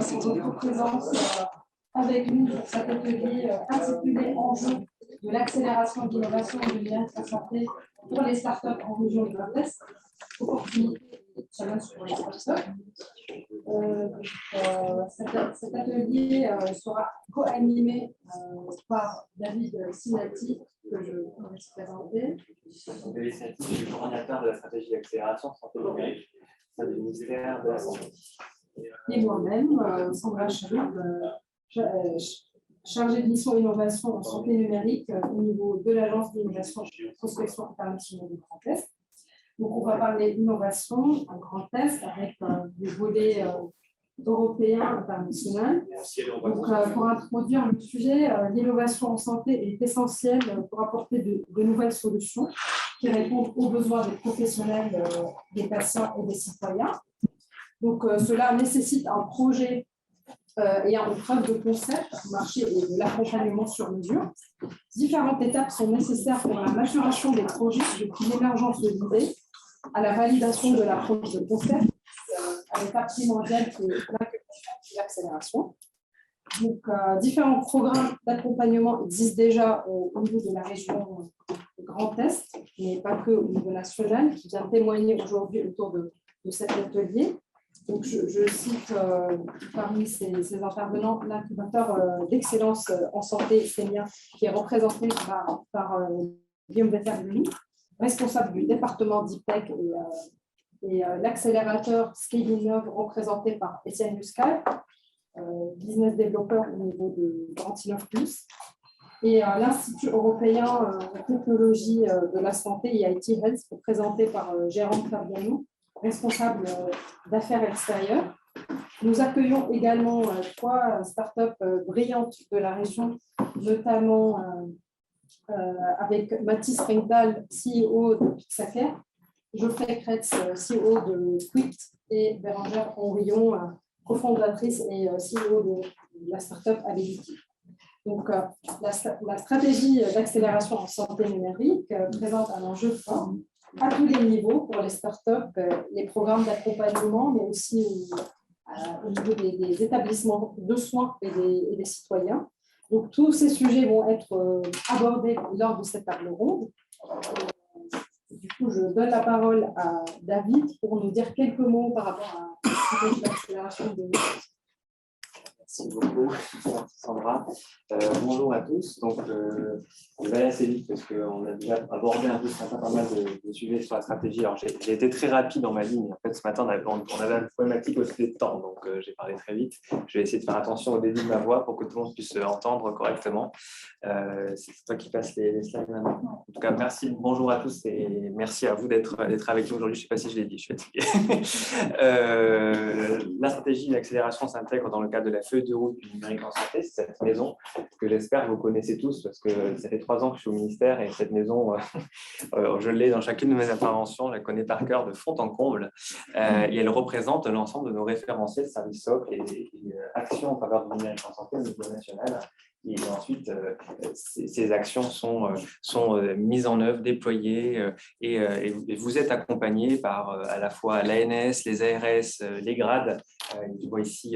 pour votre présence avec nous pour cet atelier intitulé Enjeux de l'accélération de l'innovation et de bien-être en santé pour les startups en région du Grand Est, opportunités et challenges pour les startups. Cet atelier sera co-animé par David Sinati, que je vais vous présenter. David Sinati, je suis le coordinateur de la stratégie d'accélération santé numérique du ministère de la Santé. Et moi-même, Sandra Charoub, chargée de mission innovation en santé numérique au niveau de l'Agence d'innovation et prospection internationale du Grand Est. Donc, on va parler d'innovation en Grand Est avec des volets européens internationaux. Donc, pour introduire le sujet, l'innovation en santé est essentielle pour apporter de nouvelles solutions qui répondent aux besoins des professionnels, des patients et des citoyens. Donc, cela nécessite un projet ayant une preuve de concept, marché et de l'accompagnement sur mesure. Différentes étapes sont nécessaires pour la maturation des projets, depuis l'émergence de l'idée à la validation de l'approche de concept, à l'étape primordiale qui est l'accélération. Donc, différents programmes d'accompagnement existent déjà au niveau de la région Grand Est, mais pas que au niveau national, qui vient témoigner aujourd'hui autour de cet atelier. Donc, je cite parmi ces intervenants l'incubateur d'excellence en santé SEMIA, qui est représenté par Guillaume Vetterli, responsable du département d'IPTEC, et l'accélérateur Scalinov, représenté par Étienne Muscal, business développeur au niveau de Garantinov Plus, et l'Institut européen de technologie de la santé, IIT Health, représenté par Jérôme Fabiano, responsable d'affaires extérieures. Nous accueillons également 3 startups brillantes de la région, notamment avec Mathis Ringdal, CEO de Pixacare, Geoffrey Kretz, CEO de Quipt, et Bérangère Henrion, cofondatrice et CEO de la startup Ability. Donc, la stratégie d'accélération en santé numérique présente un enjeu fort à tous les niveaux pour les startups, les programmes d'accompagnement, mais aussi au niveau des établissements de soins et des citoyens. Donc, tous ces sujets vont être abordés lors de cette table ronde. Du coup, je donne la parole à David pour nous dire quelques mots par rapport à la stratégie d'accélération de l'innovation. Merci beaucoup, Sandra. Bonjour à tous. Donc, je vais aller assez vite parce qu'on a déjà abordé un peu ce matin pas mal de sujets sur la stratégie. Alors, j'ai été très rapide dans ma ligne. En fait, ce matin, on avait une problématique aussi de temps, donc j'ai parlé très vite. Je vais essayer de faire attention au début de ma voix pour que tout le monde puisse entendre correctement. C'est toi qui passes les slides maintenant. En tout cas, merci. Bonjour à tous et merci à vous d'être avec nous aujourd'hui. Je ne sais pas si je l'ai dit, je suis fatigué. La stratégie d'accélération s'intègre dans le cadre de la feuille de route du numérique en santé. C'est cette maison que j'espère vous connaissez tous parce que ça fait 3 ans que je suis au ministère et cette maison, je l'ai dans chacune de mes interventions, je la connais par cœur de fond en comble et elle représente l'ensemble de nos référentiels, services socles et actions en faveur du numérique en santé au niveau national. Et ensuite, ces actions sont mises en œuvre, déployées et vous êtes accompagnés par à la fois l'ANS, les ARS, les grades. Tu vois ici,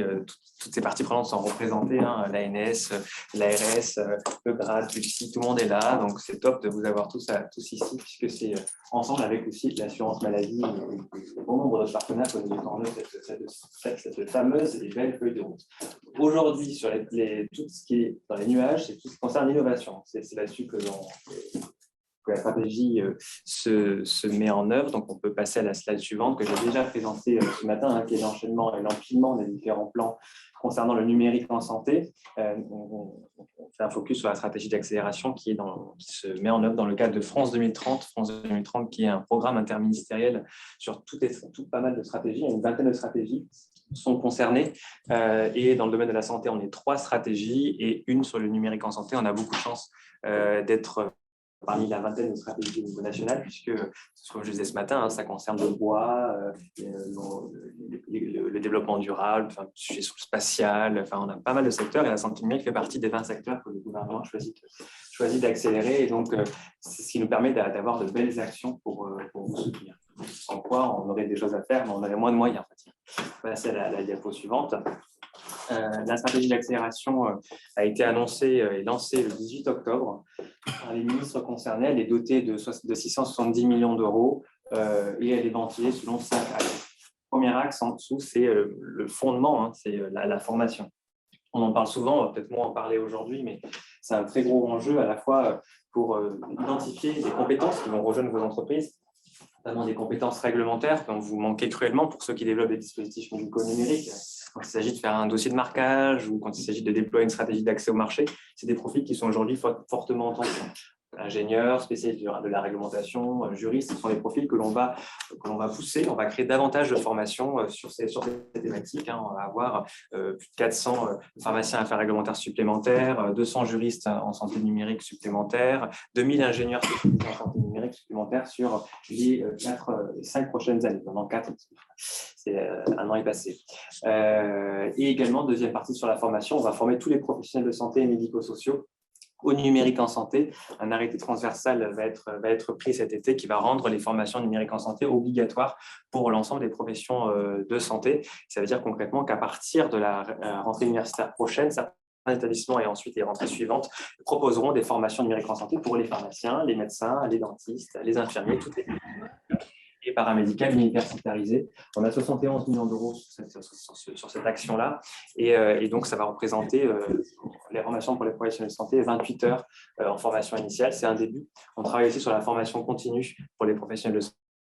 toutes ces parties prenantes sont représentées, hein, l'ANS, l'ARS, le grade, l'UCI, tout le monde est là. Donc, c'est top de vous avoir tous ici, puisque c'est ensemble avec aussi l'assurance maladie et bon nombre de partenaires que nous mettons en œuvre cette fameuse et belle feuille de route. Aujourd'hui, sur tout ce qui est dans les nuages, c'est tout ce qui concerne l'innovation. C'est là-dessus que la stratégie se met en œuvre. Donc, on peut passer à la slide suivante que j'ai déjà présentée ce matin, hein, qui est l'enchaînement et l'empilement des différents plans concernant le numérique en santé. On fait un focus sur la stratégie d'accélération qui se met en œuvre dans le cadre de France 2030. France 2030 qui est un programme interministériel sur tout pas mal de stratégies. Il y a une vingtaine de stratégies sont concernées et dans le domaine de la santé, on est 3 stratégies et une sur le numérique en santé. On a beaucoup de chance d'être parmi la vingtaine de stratégies au niveau national, puisque, comme je disais ce matin, hein, ça concerne le bois, le développement durable, le sujet sur le spatial, on a pas mal de secteurs et la santé numérique fait partie des 20 secteurs que le gouvernement choisit d'accélérer. Et donc, c'est ce qui nous permet d'avoir de belles actions pour vous soutenir. Sans quoi, on aurait des choses à faire, mais on aurait moins de moyens. On va passer à la diapo suivante. La stratégie d'accélération a été annoncée et lancée le 18 octobre par les ministres concernés. Elle est dotée de 670 millions d'euros et elle est ventilée selon 5 axes. Le premier axe en dessous, c'est le fondement, c'est la formation. On en parle souvent, on va peut-être moins en parler aujourd'hui, mais c'est un très gros enjeu à la fois pour identifier des compétences qui vont rejoindre vos entreprises, notamment des compétences réglementaires dont vous manquez cruellement pour ceux qui développent des dispositifs médico-numériques. Quand il s'agit de faire un dossier de marquage ou quand il s'agit de déployer une stratégie d'accès au marché, c'est des profils qui sont aujourd'hui fortement en tension. Ingénieurs, spécialistes de la réglementation, juristes, ce sont des profils que l'on va pousser. On va créer davantage de formations sur ces thématiques. On va avoir plus de 400 pharmaciens à affaires réglementaires supplémentaires, 200 juristes en santé numérique supplémentaires, 2000 ingénieurs spécialisés en santé numérique supplémentaires sur les 5 prochaines années, pendant 4 ans. C'est un an est passé. Et également, deuxième partie sur la formation, on va former tous les professionnels de santé et médico-sociaux au numérique en santé. Un arrêté transversal va être pris cet été qui va rendre les formations numériques en santé obligatoires pour l'ensemble des professions de santé. Ça veut dire concrètement qu'à partir de la rentrée universitaire prochaine, certains établissements et ensuite les rentrées suivantes proposeront des formations numériques en santé pour les pharmaciens, les médecins, les dentistes, les infirmiers, toutes les et paramédicales universitarisées. On a 71 millions d'euros sur cette action-là et donc ça va représenter les formations pour les professionnels de santé, 28 heures en formation initiale, c'est un début. On travaille aussi sur la formation continue pour les professionnels de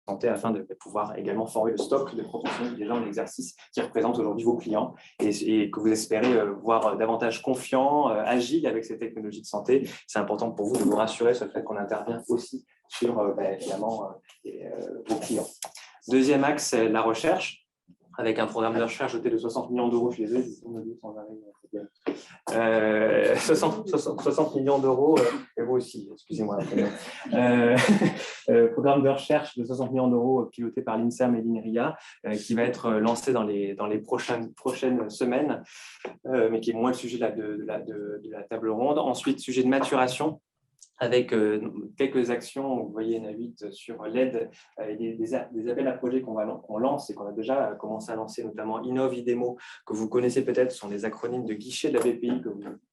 santé afin de pouvoir également former le stock de professionnels déjà en exercice qui représentent aujourd'hui vos clients et que vous espérez voir davantage confiants, agiles avec ces technologies de santé. C'est important pour vous de vous rassurer sur le fait qu'on intervient aussi sur évidemment vos clients. Deuxième axe, c'est la recherche, avec un programme de recherche doté de 60 millions d'euros. Je les ai, 60 millions d'euros, et vous aussi, excusez-moi. Programme de recherche de 60 millions d'euros piloté par l'INSERM et l'INRIA, qui va être lancé dans les prochaines semaines, mais qui est moins le sujet de la table ronde. Ensuite, sujet de maturation, avec quelques actions, vous voyez, il y en a 8 sur l'aide et des appels à projets qu'on lance et qu'on a déjà commencé à lancer, notamment Innov-IDEMO, que vous connaissez peut-être, sont des acronymes de guichet de la BPI,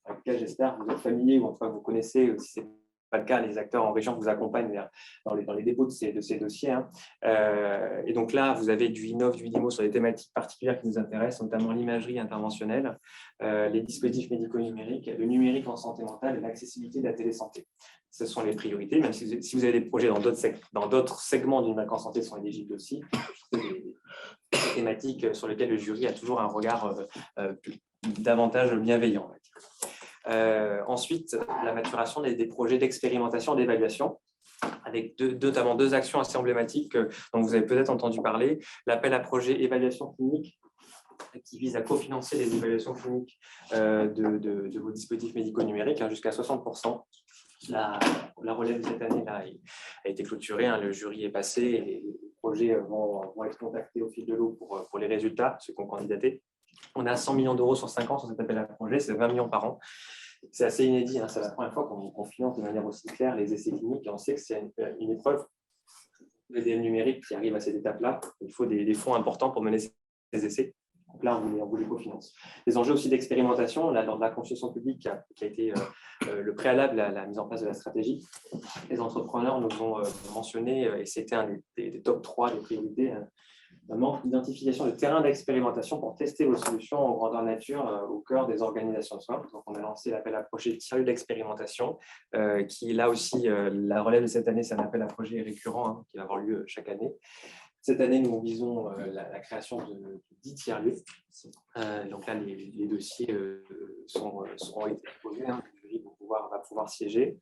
avec lesquels j'espère que vous êtes familiers ou en tout cas vous connaissez, si ce n'est pas le cas, les acteurs en région vous accompagnent dans les dépôts de ces dossiers. Et donc là, vous avez du Innov, du IDEMO sur des thématiques particulières qui nous intéressent, notamment l'imagerie interventionnelle, les dispositifs médico-numériques, le numérique en santé mentale et l'accessibilité de la télésanté. Ce sont les priorités, même si vous avez des projets dans d'autres segments du numérique en santé sont éligibles aussi. Des thématiques sur lesquelles le jury a toujours un regard davantage bienveillant. Ensuite, la maturation des projets d'expérimentation, d'évaluation, avec notamment 2 actions assez emblématiques dont vous avez peut-être entendu parler. L'appel à projet évaluation clinique, qui vise à cofinancer les évaluations cliniques de vos dispositifs médico-numériques jusqu'à 60%. La relève de cette année a été clôturée, le jury est passé et les projets vont être contactés au fil de l'eau pour les résultats, ceux qui ont candidaté. On a 100 millions d'euros sur 5 ans sur cet appel à projet, c'est 20 millions par an. C'est assez inédit, c'est la première fois qu'on finance de manière aussi claire les essais cliniques et on sait que c'est une épreuve l'EDM numérique qui arrive à cette étape-là. Il faut des fonds importants pour mener ces essais. Donc là, on vous les cofinance. Les enjeux aussi d'expérimentation, lors de la consultation publique qui a été le préalable à la mise en place de la stratégie, les entrepreneurs nous ont mentionné, et c'était un des top 3 des priorités, un manque d'identification de terrain d'expérimentation pour tester vos solutions en grandeur nature au cœur des organisations de soins. Donc, on a lancé l'appel à projet tiers-lieu d'expérimentation, qui là aussi, la relève de cette année, c'est un appel à projet récurrent qui va avoir lieu chaque année. Cette année, nous visons la création de 10 tiers-lieux. Donc là, les dossiers seront été posés. Le jury va pouvoir siéger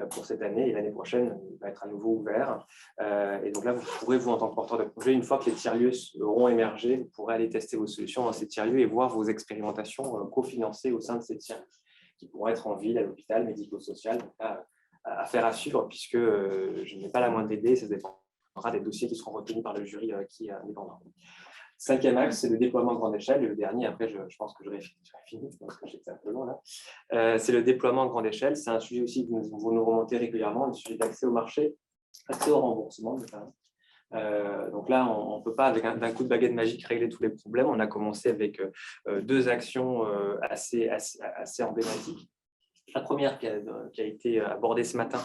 pour cette année et l'année prochaine, il va être à nouveau ouvert. Et donc là, vous pourrez, vous, en tant que porteur de projet, une fois que les tiers-lieux auront émergé, vous pourrez aller tester vos solutions dans ces tiers-lieux et voir vos expérimentations cofinancées au sein de ces tiers-lieux, qui pourront être en ville, à l'hôpital, médico-social. Donc là, affaire à suivre, puisque je n'ai pas la moindre idée, ça dépend des dossiers qui seront retenus par le jury qui est indépendant. 5e axe, c'est le déploiement à grande échelle. Le dernier, après, je pense que j'aurai fini, parce que j'étais un peu long là. C'est le déploiement à grande échelle. C'est un sujet aussi que vous nous remontez régulièrement, le sujet d'accès au marché, accès au remboursement notamment. Donc là, on ne peut pas, avec d'un coup de baguette magique, régler tous les problèmes. On a commencé avec 2 actions assez emblématiques. La première qui a été abordée ce matin,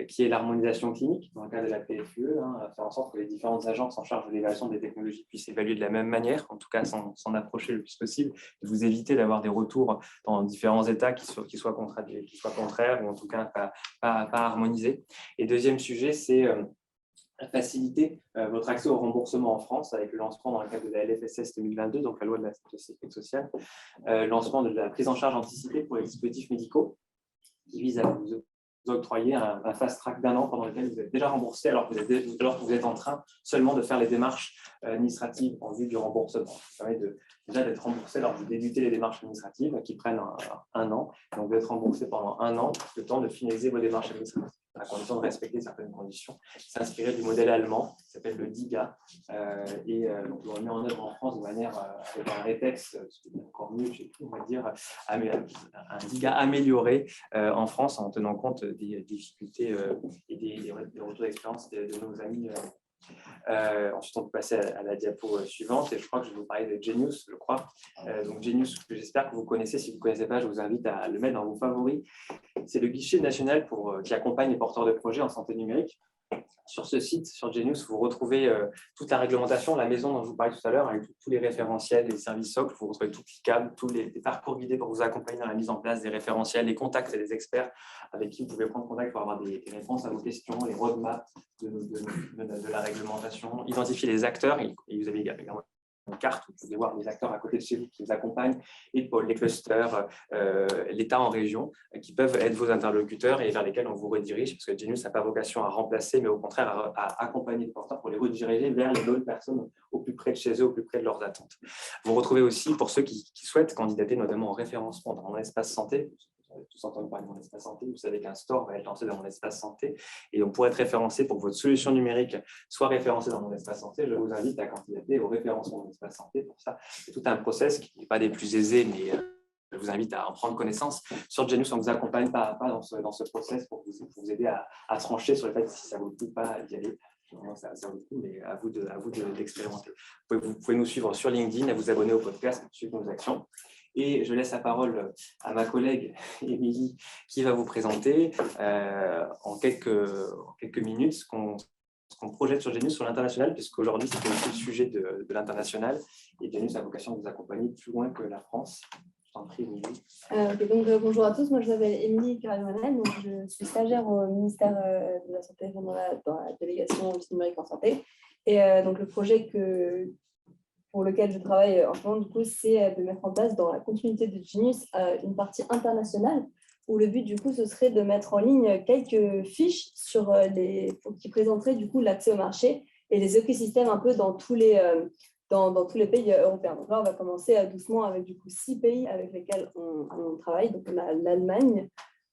qui est l'harmonisation clinique dans le cadre de la PFUE, faire en sorte que les différentes agences en charge de l'évaluation des technologies puissent évaluer de la même manière, en tout cas s'en approcher le plus possible, et vous éviter d'avoir des retours dans différents états qui soient contraires ou en tout cas pas harmonisés. Et deuxième sujet, c'est faciliter votre accès au remboursement en France avec le lancement dans le cadre de la LFSS 2022, donc la loi de la sécurité sociale, lancement de la prise en charge anticipée pour les dispositifs médicaux qui vise à vous octroyer un fast-track d'1 an pendant lequel vous êtes déjà remboursé alors que vous êtes en train seulement de faire les démarches administratives en vue du remboursement. Ça permet déjà d'être remboursé alors que vous débutez les démarches administratives qui prennent un an. Donc, vous êtes remboursé pendant 1 an, le temps de finaliser vos démarches administratives, à condition de respecter certaines conditions. C'est inspiré du modèle allemand qui s'appelle le DIGA. Donc, on le met en œuvre en France de manière avec un rétex, encore mieux, on va dire, un DIGA amélioré en France en tenant compte des difficultés et des retours d'expérience de nos amis. Ensuite, on peut passer à la diapo suivante et je crois que je vais vous parler de Genius, je crois. Donc Genius, que j'espère que vous connaissez. Si vous ne connaissez pas, je vous invite à le mettre dans vos favoris. C'est le guichet national qui accompagne les porteurs de projets en santé numérique. Sur ce site, sur Genius, vous retrouvez toute la réglementation, la maison dont je vous parlais tout à l'heure, avec tous les référentiels, les services socles. Vous retrouvez tout cliquable, tous les parcours guidés pour vous accompagner dans la mise en place des référentiels, les contacts et les experts avec qui vous pouvez prendre contact pour avoir des réponses à vos questions, les roadmaps de la réglementation, identifier les acteurs. Et vous avez également une carte où vous pouvez voir les acteurs à côté de chez vous qui vous accompagnent, les pôles, les clusters, l'État en région, qui peuvent être vos interlocuteurs et vers lesquels on vous redirige, parce que Genius n'a pas vocation à remplacer, mais au contraire à accompagner les porteurs pour les rediriger vers les bonnes personnes au plus près de chez eux, au plus près de leurs attentes. Vous retrouvez aussi, pour ceux qui souhaitent candidater notamment en référencement dans l'espace santé, vous avez tous entendu parler de mon espace santé, vous savez qu'un store va être lancé dans mon espace santé et on pourrait être référencé pour que votre solution numérique soit référencée dans mon espace santé. Je vous invite à candidater au référencement de mon espace santé. Pour ça, c'est tout un process qui n'est pas des plus aisés, mais je vous invite à en prendre connaissance. Sur Genius, on vous accompagne pas à pas dans ce process pour vous aider à trancher sur le fait si ça vaut le coup ou pas d'y aller. Ça vaut le coup, mais à vous d'expérimenter. Vous pouvez nous suivre sur LinkedIn, à vous abonner au podcast, à suivre nos actions. Et je laisse la parole à ma collègue Émilie qui va vous présenter en quelques minutes ce qu'on projette sur Genius sur l'international, puisqu'aujourd'hui c'est aussi le sujet de l'international et Genius a vocation de vous accompagner plus loin que la France. Je t'en prie, Émilie. Bonjour à tous, moi je m'appelle Émilie Carrier-Manel, je suis stagiaire au ministère de la Santé dans la délégation numérique en santé. Et donc le projet pour lequel je travaille en ce moment, du coup, c'est de mettre en place dans la continuité de Genius une partie internationale où le but, du coup, ce serait de mettre en ligne quelques fiches qui présenteraient, du coup, l'accès au marché et les écosystèmes un peu dans tous les pays européens. Donc là, on va commencer doucement avec, du coup, 6 pays avec lesquels on travaille. Donc, on a l'Allemagne,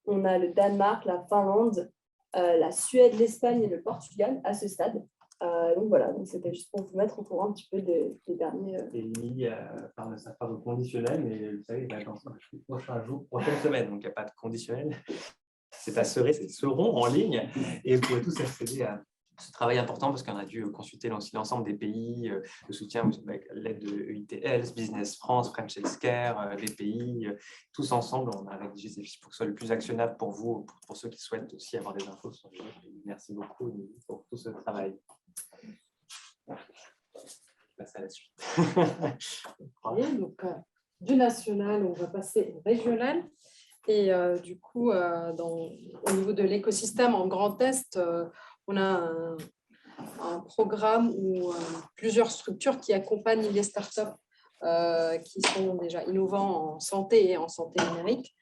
on a le Danemark, la Finlande, la Suède, l'Espagne et le Portugal à ce stade. Donc voilà, c'était juste pour vous mettre au courant un petit peu des derniers. Et Émilie parle de sa part au conditionnel, mais vous savez, dans les prochaines semaines, donc il n'y a pas de conditionnel. C'est à seront en ligne et vous pouvez tous accéder à ce travail important parce qu'on a dû consulter l'ensemble des pays de soutien avec l'aide de EIT Business France, French Healthcare, les pays, tous ensemble, on a rédigé ces fiches pour que ce soit le plus actionnable pour vous, pour ceux qui souhaitent aussi avoir des infos sur le jeu. Merci beaucoup pour tout ce travail. Je passe à la suite. Okay, donc, du national, on va passer au régional. Et du coup, au niveau de l'écosystème en Grand Est, on a un programme où plusieurs structures qui accompagnent les startups qui sont déjà innovants en santé et en santé numérique.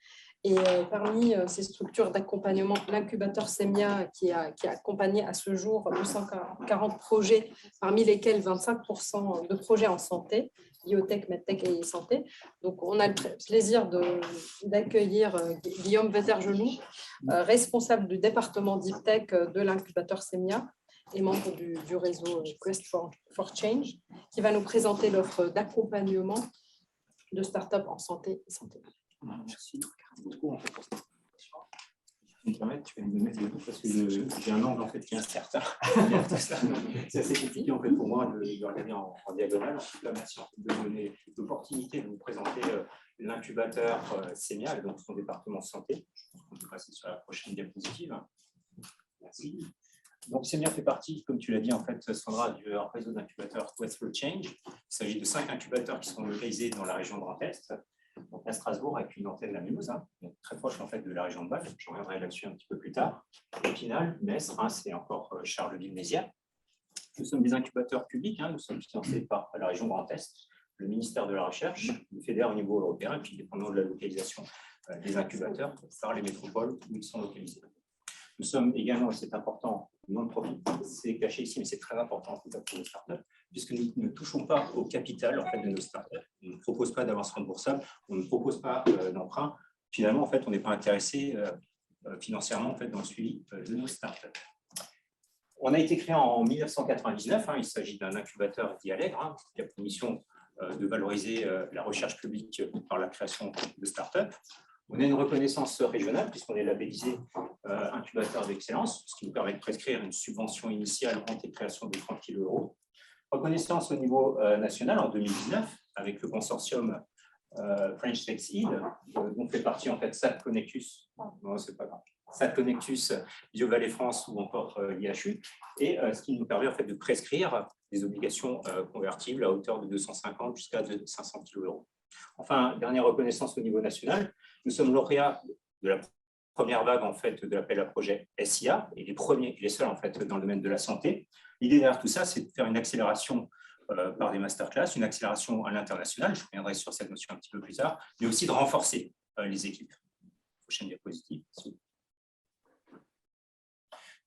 Et parmi ces structures d'accompagnement, l'incubateur SEMIA qui a accompagné à ce jour 240 projets, parmi lesquels 25% de projets en santé, biotech, medtech et santé. Donc, on a le plaisir d'accueillir Guillaume Vettergenou, responsable du département Deep Tech de l'incubateur SEMIA et membre du réseau Quest for Change, qui va nous présenter l'offre d'accompagnement de start-up en santé et santé. Merci. Tu me permets, tu vas me mettre les mots parce que j'ai un angle en fait qui est incertain. C'est assez compliqué en fait pour moi de regarder en diagonale. En tout cas, merci en fait, de donner l'opportunité de vous présenter l'incubateur Sémial, donc son département de santé. Je pense qu'on peut passer sur la prochaine diapositive. Merci. Donc, Sémial fait partie, comme tu l'as dit, en fait, Sandra, du réseau d'incubateurs Westfield Change. Il s'agit de 5 incubateurs qui sont localisés dans la région Grand Est, donc à Strasbourg, avec une antenne à Mulhouse, donc très proche en fait de la région de Bâle. Je reviendrai là-dessus un petit peu plus tard. Épinal, Metz, Reims et encore Charleville-Mézières. Nous sommes des incubateurs publics, nous sommes financés par la région Grand Est, le ministère de la Recherche, le FEDER au niveau européen, et puis dépendant de la localisation des incubateurs par les métropoles où ils sont localisés. Nous sommes également, et c'est important, non-profit, c'est caché ici, mais c'est très important en tout cas pour les startups, puisque nous ne touchons pas au capital en fait, de nos startups. On ne propose pas d'avance remboursable, on ne propose pas d'emprunt. Finalement, en fait, on n'est pas intéressé financièrement en fait, dans le suivi de nos startups. On a été créé en 1999, il s'agit d'un incubateur dit Allègre, qui a pour mission de valoriser la recherche publique par la création de startups. On a une reconnaissance régionale puisqu'on est labellisé incubateur d'excellence, ce qui nous permet de prescrire une subvention initiale en création de 30 000 €. Reconnaissance au niveau national en 2019 avec le consortium French Tech Seed, dont fait partie en fait SAT Connectus, non c'est pas grave, SAT Connectus, BioVallée France ou encore l'IHU, et ce qui nous permet en fait de prescrire des obligations convertibles à hauteur de 250 jusqu'à 500 000 €. Enfin, dernière reconnaissance au niveau national, nous sommes lauréats de la première vague en fait, de l'appel à projet SIA, et les premiers et les seuls en fait, dans le domaine de la santé. L'idée derrière tout ça, c'est de faire une accélération par des masterclass, une accélération à l'international, je reviendrai sur cette notion un petit peu plus tard, mais aussi de renforcer les équipes. Prochaine diapositive.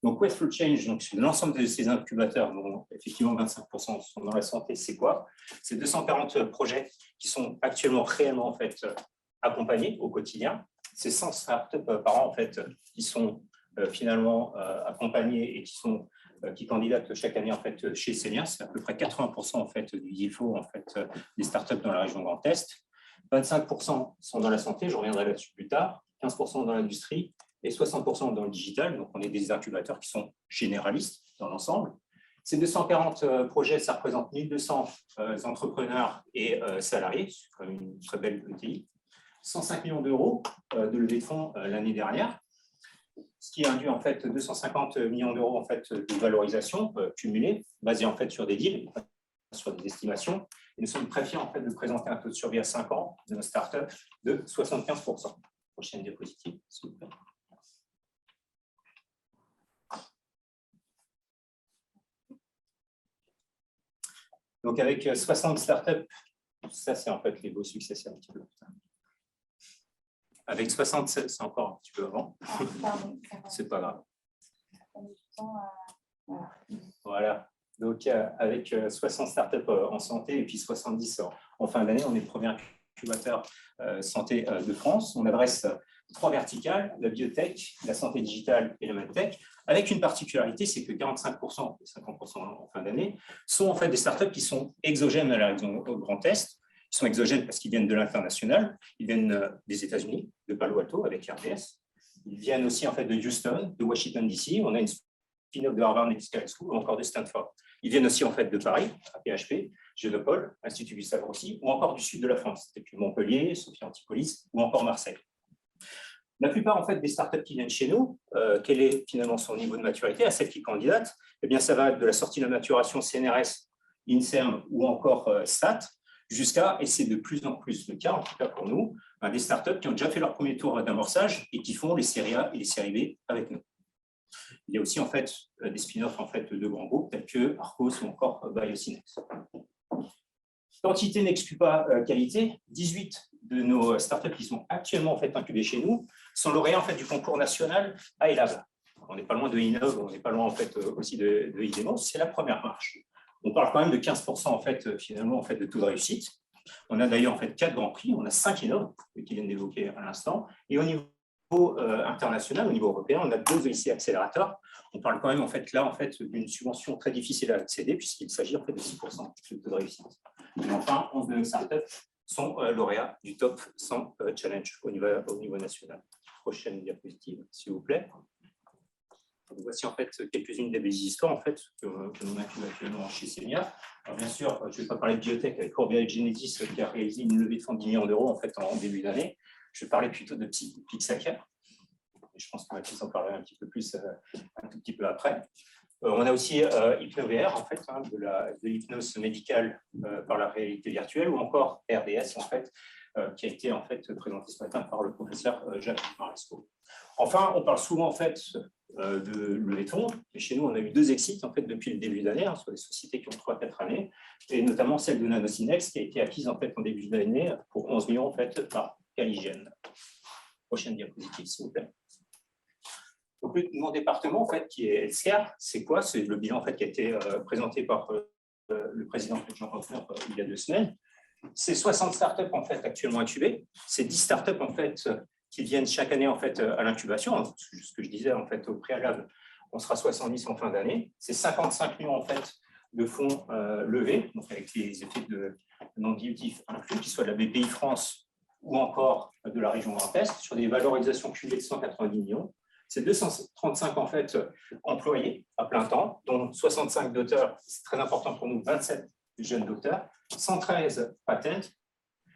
Donc, Westfield Change, donc l'ensemble de ces incubateurs, dont effectivement 25% sont dans la santé, c'est quoi? C'est 240 projets qui sont actuellement réellement en fait, accompagnés au quotidien. C'est 100 startups par an en fait, qui sont finalement accompagnés et qui candidatent chaque année en fait, chez Sémial. C'est à peu près 80% en fait, du DIFO en fait, des startups dans la région Grand Est. 25% sont dans la santé, je reviendrai là-dessus plus tard, 15% dans l'industrie, et 60% dans le digital. Donc, on est des incubateurs qui sont généralistes dans l'ensemble. Ces 240 projets, ça représente 1200 entrepreneurs et salariés, c'est quand même une très belle ETI. 105 millions d'euros de levée de fonds l'année dernière, ce qui induit en fait 250 millions d'euros en fait, de valorisation cumulée, basée en fait sur des deals, sur des estimations. Et nous sommes très fiers en fait, de présenter un taux de survie à 5 ans de nos startups de 75%. Prochaine diapositive, s'il vous plaît. Donc, avec 60 startups, ça, c'est en fait les beaux succès, c'est un petit peu plus tard. Avec 60, c'est encore un petit peu avant. C'est pas grave. Voilà. Donc, avec 60 startups en santé et puis 70 en fin d'année, on est le premier incubateur santé de France. On adresse 3 verticales, la biotech, la santé digitale et la medtech, avec une particularité, c'est que 45% et 50% en fin d'année sont en fait des startups qui sont exogènes à la région Grand Est. Ils sont exogènes parce qu'ils viennent de l'international, ils viennent des États-Unis, de Palo Alto avec RPS. Ils viennent aussi en fait de Houston, de Washington DC. On a une spin-off de Harvard Medical School ou encore de Stanford. Ils viennent aussi en fait de Paris, à PHP, Genopole, Institut Gustave Roussy, ou encore du sud de la France, depuis Montpellier, Sophia Antipolis, ou encore Marseille. La plupart en fait, des startups qui viennent chez nous, quel est finalement son niveau de maturité à celles qui candidatent? Eh bien, ça va de la sortie de la maturation CNRS, INSERM ou encore SAT, jusqu'à, et c'est de plus en plus le cas, en tout cas pour nous, des startups qui ont déjà fait leur premier tour d'amorçage et qui font les séries A et les séries B avec nous. Il y a aussi en fait, des spin-offs en fait, de grands groupes tels que Arcos ou encore Biocinex. Quantité n'exclut pas qualité. 18 de nos startups qui sont actuellement en fait, incubées chez nous sont lauréats en fait, du concours national AELAB. On n'est pas loin de Innov, on n'est pas loin en fait, aussi de IDEMOS, c'est la première marche. On parle quand même de 15% en fait, finalement, en fait, de taux de réussite. On a d'ailleurs en fait, 4 grands prix, on a 5 Innov qui viennent d'évoquer à l'instant. Et au niveau international, au niveau européen, on a 2 EIC accélérateurs. On parle quand même en fait, là en fait, d'une subvention très difficile à accéder puisqu'il s'agit en fait, de 6% de taux de réussite. Et enfin, 11 de nos startups sont lauréats du top 100 challenge au niveau national. Prochaine diapositive, s'il vous plaît. Voici en fait quelques-unes des belles histoires en fait, que l'on inclut actuellement chez Senia. Alors, bien sûr, je ne vais pas parler de biotech avec Corbia Genesis qui a réalisé une levée de fonds de 10 millions d'euros en, fait, en début d'année. Je vais parler plutôt de Pixaker. Je pense que Mathis en parlera un petit peu plus un tout petit peu après. On a aussi HypnoVR, en fait, de l'hypnose médicale par la réalité virtuelle, ou encore RDS, en fait, qui a été en fait présenté ce matin par le professeur Jacques Maresco. Enfin, on parle souvent en fait de levée de fonds, mais chez nous, on a eu 2 exits en fait depuis le début d'année, sur des sociétés qui ont 3-4 années, et notamment celle de Nanocinex qui a été acquise en fait en début d'année pour 11 millions en fait par Caligène. Prochaine diapositive, s'il vous plaît. Donc, mon département, en fait, qui est Healthcare, c'est quoi? C'est le bilan en fait, qui a été présenté par le président Jean Hoffner il y a 2 semaines. C'est 60 startups en fait, actuellement incubées. C'est 10 startups en fait, qui viennent chaque année en fait, à l'incubation. Ce que je disais en fait, au préalable, on sera 70 en fin d'année. C'est 55 millions en fait, de fonds levés, donc avec les effets de non dilutifs inclus, qu'ils soient de la BPI France ou encore de la région Grand Est, sur des valorisations cumulées de 190 millions. C'est 235 en fait, employés à plein temps, dont 65 docteurs, c'est très important pour nous, 27 jeunes docteurs, 113 patents.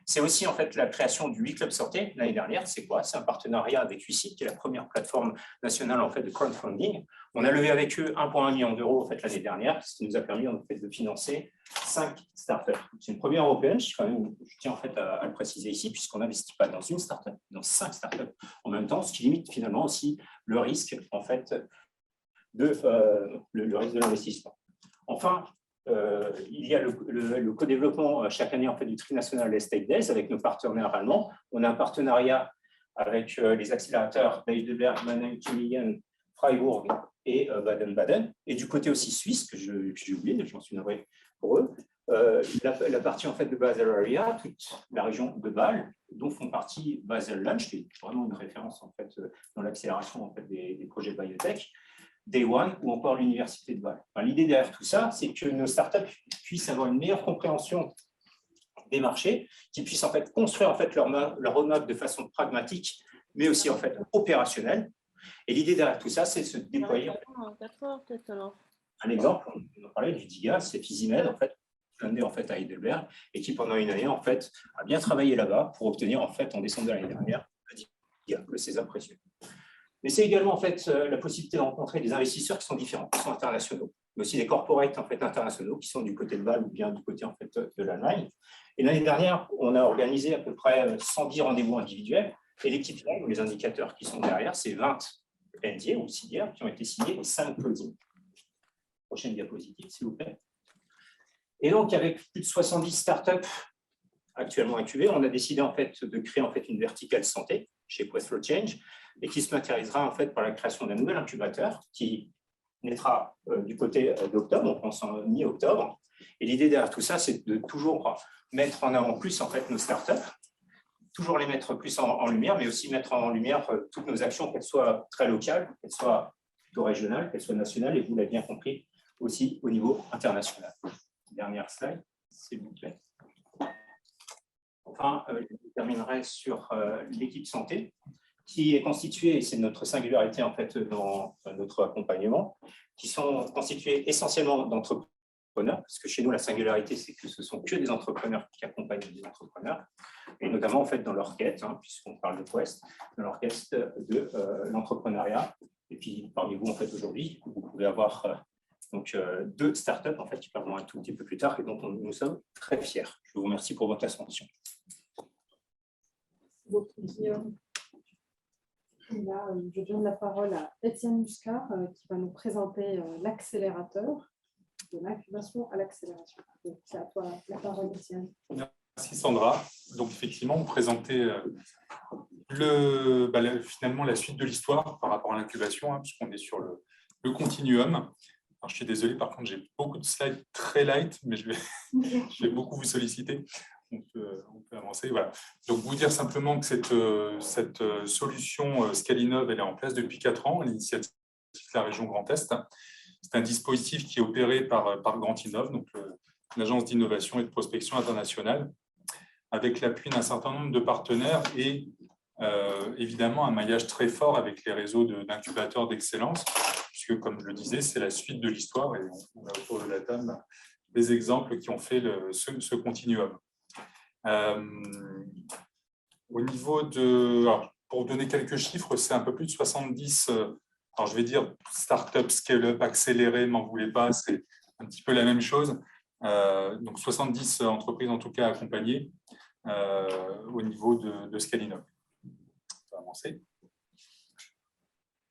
C'est aussi en fait la création du WeClub Santé l'année dernière. C'est quoi? C'est un partenariat avec UCIT, qui est la première plateforme nationale en fait, de crowdfunding. On a levé avec eux 1,1 million d'euros en fait, l'année dernière, ce qui nous a permis en fait, de financer 5 startups. C'est une première européenne, je tiens en fait à le préciser ici, puisqu'on n'investit pas dans une startup, dans 5 startups en même temps, ce qui limite finalement aussi le risque en fait, le risque de l'investissement. Enfin, il y a le co-développement chaque année en fait, du Trinational Estate Days avec nos partenaires allemands. On a un partenariat avec les accélérateurs Heidelberg, Mannheim, Tübingen, Freiburg et Baden-Baden. Et du côté aussi suisse, que j'ai oublié, j'en suis navré pour eux, la partie en fait, de Basel Area, toute la région de Bâle, dont font partie Basel Lunch, qui est vraiment une référence en fait, dans l'accélération en fait, des projets biotech. Day One ou encore l'Université de Bâle. Enfin, l'idée derrière tout ça, c'est que nos startups puissent avoir une meilleure compréhension des marchés, qu'ils puissent en fait construire en fait leur roadmap de façon pragmatique, mais aussi en fait opérationnelle. Et l'idée derrière tout ça, c'est de se déployer. Un exemple, on en parlait du DIGA, c'est Physimed en fait, fondé en fait à Heidelberg et qui pendant une année en fait a bien travaillé là-bas pour obtenir en fait en décembre de l'année dernière le DIGA, le César précieux. Mais c'est également en fait, la possibilité de rencontrer des investisseurs qui sont différents, qui sont internationaux, mais aussi des corporates en fait, internationaux qui sont du côté de Bâle ou bien du côté en fait, de l'Allemagne. Et l'année dernière, on a organisé à peu près 110 rendez-vous individuels et l'équipe ou les indicateurs qui sont derrière, c'est 20 NDA ou CDR qui ont été signés et 5 closings. Prochaine diapositive, s'il vous plaît. Et donc, avec plus de 70 startups actuellement incubées, on a décidé en fait, de créer en fait, une verticale santé chez Questflow Change, et qui se matérialisera en fait par la création d'un nouvel incubateur qui naîtra du côté d'octobre, on pense en mi-octobre. Et l'idée derrière tout ça, c'est de toujours mettre en avant plus en fait nos startups, toujours les mettre plus en lumière, mais aussi mettre en lumière toutes nos actions, qu'elles soient très locales, qu'elles soient plutôt régionales, qu'elles soient nationales, et vous l'avez bien compris, aussi au niveau international. Dernière slide, s'il vous plaît. Enfin, je terminerai sur l'équipe santé, qui est constituée, et c'est notre singularité en fait dans notre accompagnement, qui sont constitués essentiellement d'entrepreneurs, parce que chez nous, la singularité, c'est que ce sont que des entrepreneurs qui accompagnent des entrepreneurs, et notamment en fait dans leur quête, puisqu'on parle de Quest, dans leur quête de l'entrepreneuriat. Et puis parmi vous, en fait, aujourd'hui, vous pouvez avoir donc, 2 startups en fait, qui parleront un tout petit peu plus tard et dont nous sommes très fiers. Je vous remercie pour votre attention. Beaucoup, Guillaume. Là, je donne la parole à Étienne Muscat qui va nous présenter l'accélérateur, de l'incubation à l'accélération. C'est à toi la parole, Étienne. Merci Sandra. Donc effectivement, vous présentez finalement la suite de l'histoire par rapport à l'incubation, puisqu'on est sur le continuum. Alors, je suis désolé, par contre, j'ai beaucoup de slides très light, mais je vais beaucoup vous solliciter. On peut avancer. Voilà. Donc, vous dire simplement que cette solution Scalinov, elle est en place depuis 4 ans, à l'initiative de la région Grand Est. C'est un dispositif qui est opéré par Grandinov, donc l'agence d'innovation et de prospection internationale, avec l'appui d'un certain nombre de partenaires et évidemment un maillage très fort avec les réseaux d'incubateurs d'excellence, puisque, comme je le disais, c'est la suite de l'histoire et on a autour de la table des exemples qui ont fait ce continuum. Au niveau de... Alors, pour donner quelques chiffres, c'est un peu plus de 70, alors je vais dire start-up, scale-up, accéléré, m'en voulez pas, c'est un petit peu la même chose. Donc 70 entreprises en tout cas accompagnées au niveau de Scaling Up. On va avancer.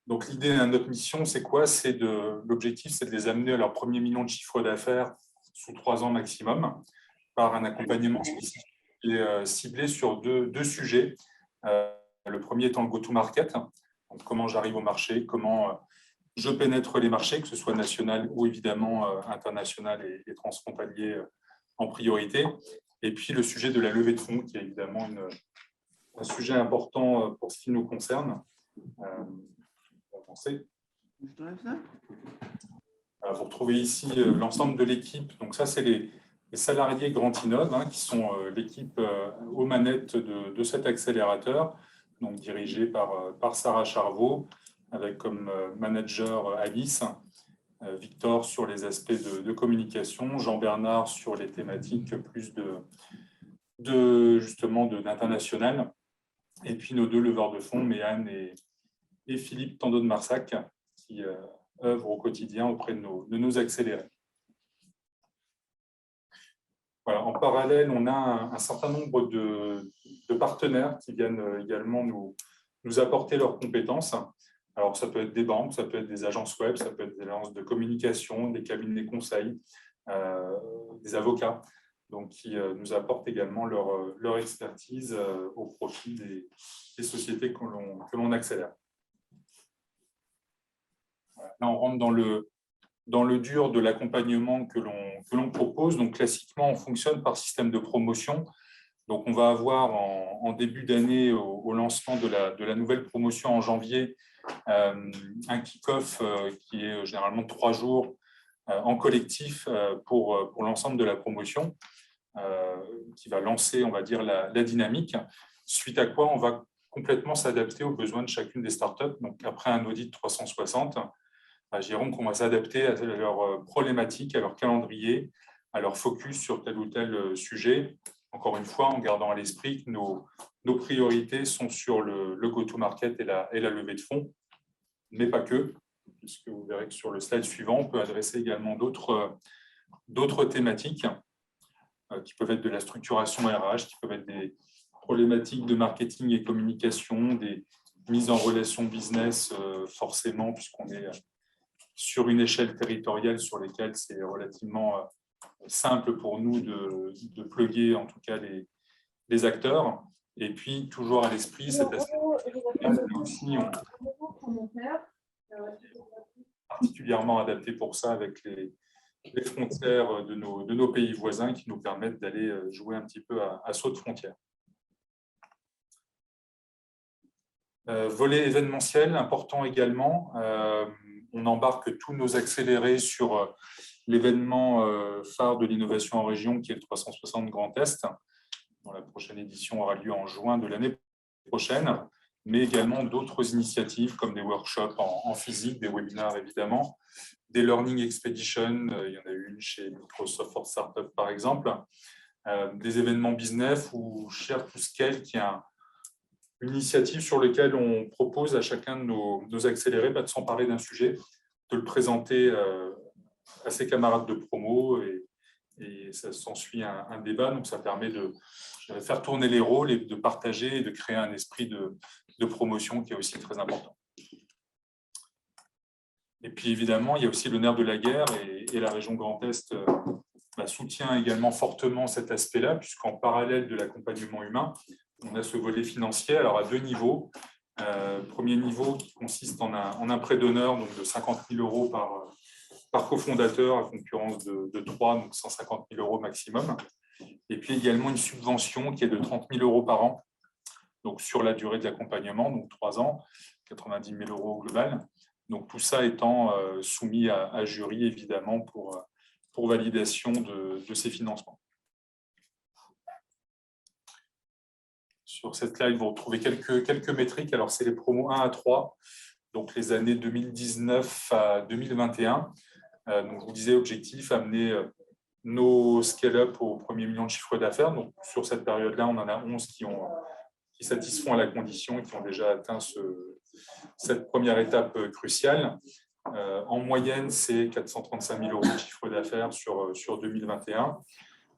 Donc l'idée de notre mission, c'est quoi? L'objectif, c'est de les amener à leur premier million de chiffre d'affaires sous 3 ans maximum, par un accompagnement spécifique et ciblé sur deux sujets. Le premier étant le go-to-market, donc comment j'arrive au marché, comment je pénètre les marchés, que ce soit national ou évidemment international et transfrontalier en priorité. Et puis le sujet de la levée de fonds, qui est évidemment un sujet important pour ce qui nous concerne. On va avancer. Vous retrouvez ici l'ensemble de l'équipe. Donc ça, c'est les salariés Grand Innov, qui sont l'équipe aux manettes de cet accélérateur, donc dirigé par Sarah Charvaux, avec comme manager Alice, Victor sur les aspects de communication, Jean-Bernard sur les thématiques plus justement d'international, et puis nos 2 leveurs de fonds, Méane et Philippe Tando de Marsac, qui œuvrent au quotidien auprès de nos accélérés. Voilà, en parallèle, on a un certain nombre de partenaires qui viennent également nous apporter leurs compétences. Alors, ça peut être des banques, ça peut être des agences web, ça peut être des agences de communication, des cabinets conseils, des avocats, donc qui nous apportent également leur expertise au profit des sociétés que l'on accélère. Voilà. Là, on rentre dans le dur de l'accompagnement que l'on propose. Donc, classiquement, on fonctionne par système de promotion. Donc, on va avoir en début d'année, au lancement de la nouvelle promotion en janvier, un kick-off qui est généralement 3 jours en collectif pour l'ensemble de la promotion, qui va lancer, on va dire, la dynamique, suite à quoi on va complètement s'adapter aux besoins de chacune des startups. Donc, après un audit 360, diront qu'on va s'adapter à leurs problématiques, à leur calendrier, à leur focus sur tel ou tel sujet. Encore une fois, en gardant à l'esprit que nos priorités sont sur le go-to-market et la levée de fonds, mais pas que, puisque vous verrez que sur le slide suivant, on peut adresser également d'autres thématiques qui peuvent être de la structuration RH, qui peuvent être des problématiques de marketing et communication, des mises en relation business, forcément, puisqu'on est sur une échelle territoriale sur lesquelles c'est relativement simple pour nous de plugger en tout cas les acteurs. Et puis, toujours à l'esprit, cet aspect aussi particulièrement adapté pour ça avec les frontières de nos pays voisins qui nous permettent d'aller jouer un petit peu à saut de frontière. Volet événementiel, important également. On embarque tous nos accélérés sur l'événement phare de l'innovation en région qui est le 360 Grand Est, dont la prochaine édition aura lieu en juin de l'année prochaine, mais également d'autres initiatives comme des workshops en physique, des webinaires évidemment, des Learning Expedition, il y en a une chez Microsoft for Startup par exemple, des événements business ou Share to Scale qui est une initiative sur laquelle on propose à chacun de nos accélérés de s'emparer d'un sujet, de le présenter à ses camarades de promo et ça s'ensuit un débat. Donc, ça permet de faire tourner les rôles et de partager et de créer un esprit de promotion qui est aussi très important. Et puis, évidemment, il y a aussi le nerf de la guerre et la région Grand Est soutient également fortement cet aspect-là, puisqu'en parallèle de l'accompagnement humain, on a ce volet financier, alors à 2 niveaux. Premier niveau qui consiste en un prêt d'honneur donc de 50 000 € par cofondateur, à concurrence de 3, donc 150 000 € maximum. Et puis également une subvention qui est de 30 000 € par an, donc sur la durée de l'accompagnement, donc 3 ans, 90 000 € au global. Donc tout ça étant soumis à jury, évidemment, pour validation de ces financements. Sur cette slide, vous retrouvez quelques métriques. Alors, c'est les promos 1 à 3, donc les années 2019 à 2021. Donc, je vous disais, objectif, amener nos scale-up au premier million de chiffre d'affaires. Donc, sur cette période-là, on en a 11 qui satisfont à la condition et qui ont déjà atteint cette première étape cruciale. En moyenne, c'est 435 000 € de chiffre d'affaires sur 2021.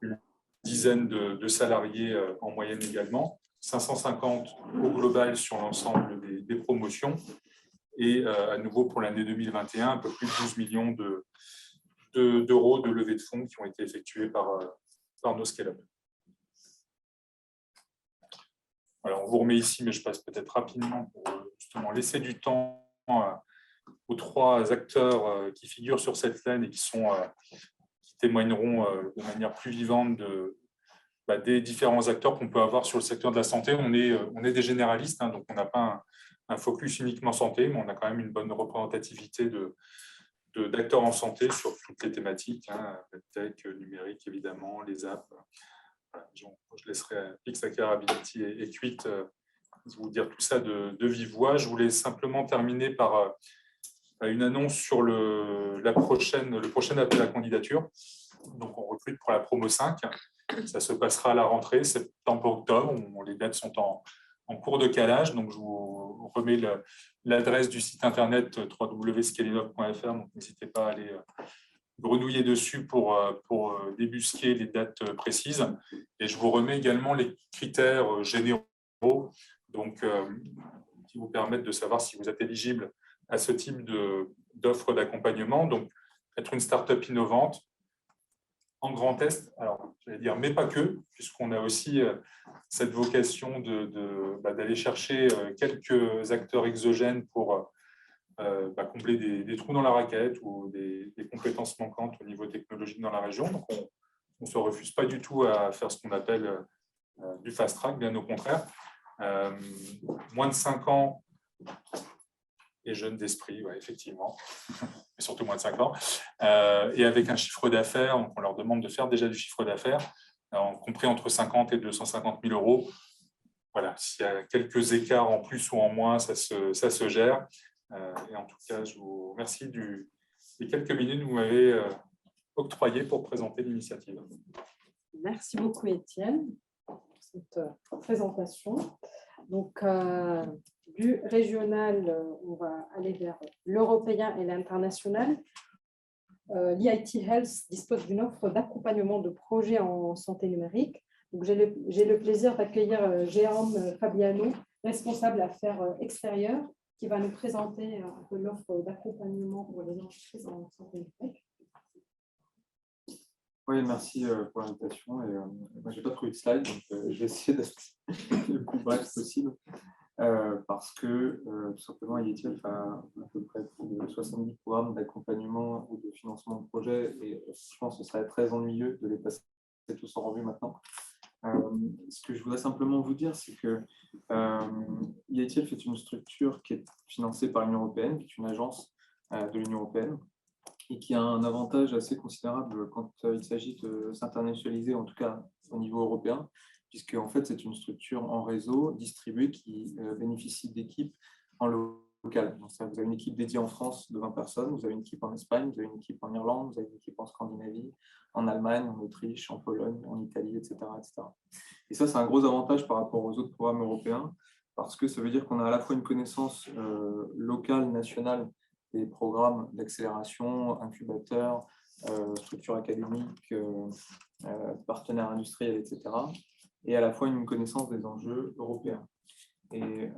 Une dizaine de salariés en moyenne également. 550 au global sur l'ensemble des promotions. Et à nouveau, pour l'année 2021, un peu plus de 12 millions d'euros de levée de fonds qui ont été effectués par nos scale-up. Alors, on vous remet ici, mais je passe peut-être rapidement pour justement laisser du temps aux 3 acteurs qui figurent sur cette slide et qui témoigneront de manière plus vivante des différents acteurs qu'on peut avoir sur le secteur de la santé. On est des généralistes, hein, donc on n'a pas un focus uniquement santé, mais on a quand même une bonne représentativité d'acteurs en santé sur toutes les thématiques, hein, tech, numérique évidemment, les apps. Je laisserai Pixacar, Ability et Quit vous dire tout ça de vive voix. Je voulais simplement terminer par une annonce sur le prochain appel à candidature. Donc, on recrute pour la promo 5. Ça se passera à la rentrée, septembre-octobre. Les dates sont en cours de calage. Donc, je vous remets l'adresse du site internet www.scalinop.fr. Donc, n'hésitez pas à aller grenouiller dessus pour débusquer les dates précises. Et je vous remets également les critères généraux donc, qui vous permettent de savoir si vous êtes éligible à ce type d'offre d'accompagnement. Donc, être une start-up innovante en grand test, alors j'allais dire, mais pas que, puisqu'on a aussi cette vocation d'aller chercher quelques acteurs exogènes pour combler des trous dans la raquette ou des compétences manquantes au niveau technologique dans la région. Donc, on ne se refuse pas du tout à faire ce qu'on appelle du fast-track, bien au contraire. Moins de 5 ans et jeunes d'esprit, ouais, effectivement, mais surtout moins de 5 ans, et avec un chiffre d'affaires, on leur demande de faire déjà du chiffre d'affaires, compris entre 50 et 250 000 €. Voilà, s'il y a quelques écarts en plus ou en moins, ça se gère. Et en tout cas, je vous remercie des quelques minutes que vous m'avez octroyées pour présenter l'initiative. Merci beaucoup, Étienne, pour cette présentation. Donc, du régional, on va aller vers l'européen et l'international. L'IIT Health dispose d'une offre d'accompagnement de projets en santé numérique. Donc, j'ai le plaisir d'accueillir Jérôme Fabiano, responsable affaires extérieures, qui va nous présenter un peu l'offre d'accompagnement pour les entreprises en santé numérique. Oui, merci pour l'invitation. Moi, je n'ai pas trouvé de slide, donc je vais essayer d'être le plus bref possible. Parce que tout simplement, IETF a à peu près plus de 70 programmes d'accompagnement ou de financement de projets, et je pense que ce serait très ennuyeux de les passer tous en revue maintenant. Ce que je voudrais simplement vous dire, c'est que IETF est une structure qui est financée par l'Union européenne, qui est une agence de l'Union européenne, et qui a un avantage assez considérable quand il s'agit de s'internationaliser, en tout cas au niveau européen, puisque en fait, c'est une structure en réseau distribuée qui bénéficie d'équipes en local. Donc, ça, vous avez une équipe dédiée en France de 20 personnes, vous avez une équipe en Espagne, vous avez une équipe en Irlande, vous avez une équipe en Scandinavie, en Allemagne, en Autriche, en Pologne, en Italie, etc. etc. Et ça, c'est un gros avantage par rapport aux autres programmes européens, parce que ça veut dire qu'on a à la fois une connaissance locale, nationale, des programmes d'accélération, incubateurs, structures académiques, partenaires industriels, etc. Et à la fois une connaissance des enjeux européens. Et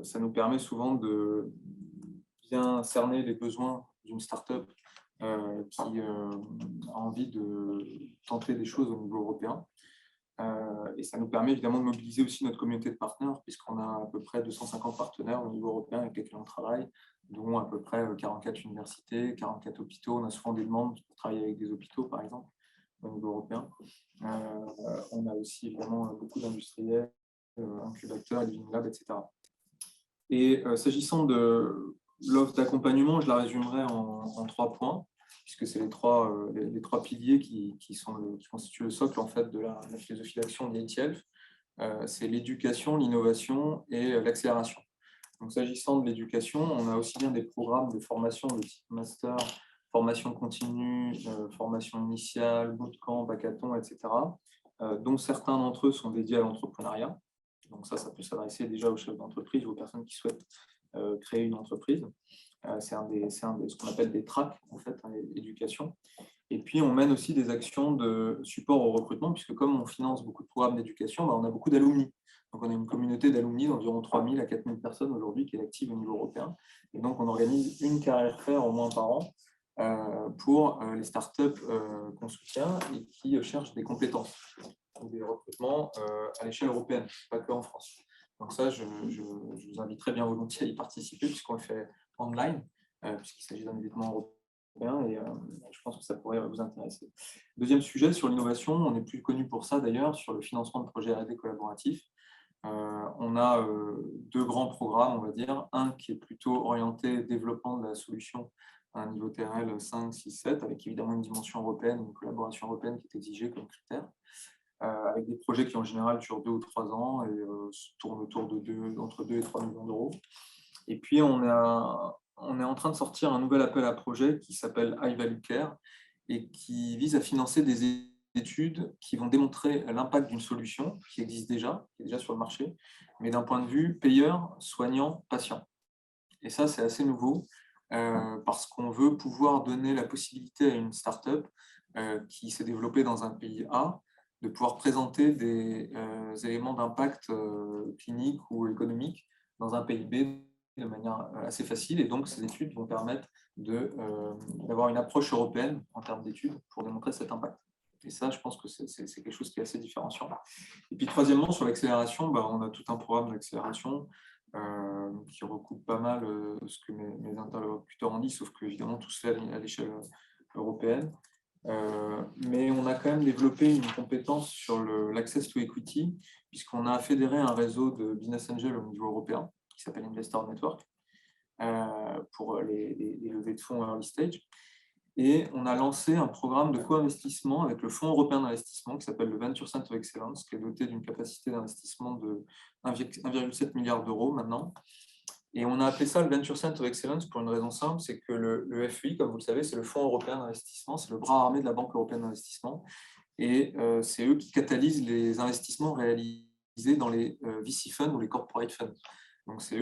ça nous permet souvent de bien cerner les besoins d'une start-up qui a envie de tenter des choses au niveau européen. Et ça nous permet évidemment de mobiliser aussi notre communauté de partenaires, puisqu'on a à peu près 250 partenaires au niveau européen avec lesquels on travaille, dont à peu près 44 universités, 44 hôpitaux. On a souvent des demandes pour travailler avec des hôpitaux, par exemple, au niveau européen. On a aussi évidemment beaucoup d'industriels, incubateurs, living labs, etc. Et s'agissant de l'offre d'accompagnement, je la résumerai en 3 points, puisque c'est les trois piliers qui constituent le socle en fait, de la philosophie d'action d'IETF. c'est l'éducation, l'innovation et l'accélération. Donc, s'agissant de l'éducation, on a aussi bien des programmes de formation de type master, formation continue, formation initiale, bootcamp, hackathon, etc., dont certains d'entre eux sont dédiés à l'entrepreneuriat. Donc ça peut s'adresser déjà aux chefs d'entreprise ou aux personnes qui souhaitent créer une entreprise. C'est ce qu'on appelle des tracks, en fait, l'éducation. Et puis, on mène aussi des actions de support au recrutement, puisque comme on finance beaucoup de programmes d'éducation, on a beaucoup d'alumni. Donc, on a une communauté d'alumni d'environ 3 000 à 4 000 personnes aujourd'hui qui est active au niveau européen. Et donc, on organise une carrière fair au moins par an pour les startups qu'on soutient et qui cherchent des compétences, des recrutements à l'échelle européenne, pas que en France. Donc ça, je vous inviterai bien volontiers à y participer puisqu'on le fait online, puisqu'il s'agit d'un événement européen et je pense que ça pourrait vous intéresser. Deuxième sujet, sur l'innovation, on est plus connu pour ça d'ailleurs, sur le financement de projets R&D collaboratifs. On a deux grands programmes, on va dire. Un qui est plutôt orienté développement de la solution à un niveau TRL 5, 6, 7, avec évidemment une dimension européenne, une collaboration européenne qui est exigée comme critère, avec des projets qui en général durent 2 ou 3 ans et tournent autour de entre 2 et 3 millions d'euros. Et puis on est en train de sortir un nouvel appel à projet qui s'appelle High Value Care et qui vise à financer des études qui vont démontrer l'impact d'une solution qui existe déjà, qui est déjà sur le marché, mais d'un point de vue payeur, soignant, patient. Et ça, c'est assez nouveau parce qu'on veut pouvoir donner la possibilité à une start-up qui s'est développée dans un pays A de pouvoir présenter des éléments d'impact clinique ou économique dans un pays B de manière assez facile. Et donc, ces études vont permettre d'avoir une approche européenne en termes d'études pour démontrer cet impact. Et ça, je pense que c'est quelque chose qui est assez différenciant. Et puis, troisièmement, sur l'accélération, on a tout un programme d'accélération qui recoupe pas mal ce que mes interlocuteurs ont dit, sauf qu'évidemment, tout se fait à l'échelle européenne. Mais on a quand même développé une compétence sur l'access to equity, puisqu'on a fédéré un réseau de business angels au niveau européen, qui s'appelle Investor Network, pour les levées de fonds early stage. Et on a lancé un programme de co-investissement avec le Fonds européen d'investissement qui s'appelle le Venture Center of Excellence, qui est doté d'une capacité d'investissement de 1,7 milliard d'euros maintenant. Et on a appelé ça le Venture Center of Excellence pour une raison simple, c'est que le FEI, comme vous le savez, c'est le Fonds européen d'investissement, c'est le bras armé de la Banque européenne d'investissement. Et c'est eux qui catalysent les investissements réalisés dans les VC funds ou les corporate funds. Donc c'est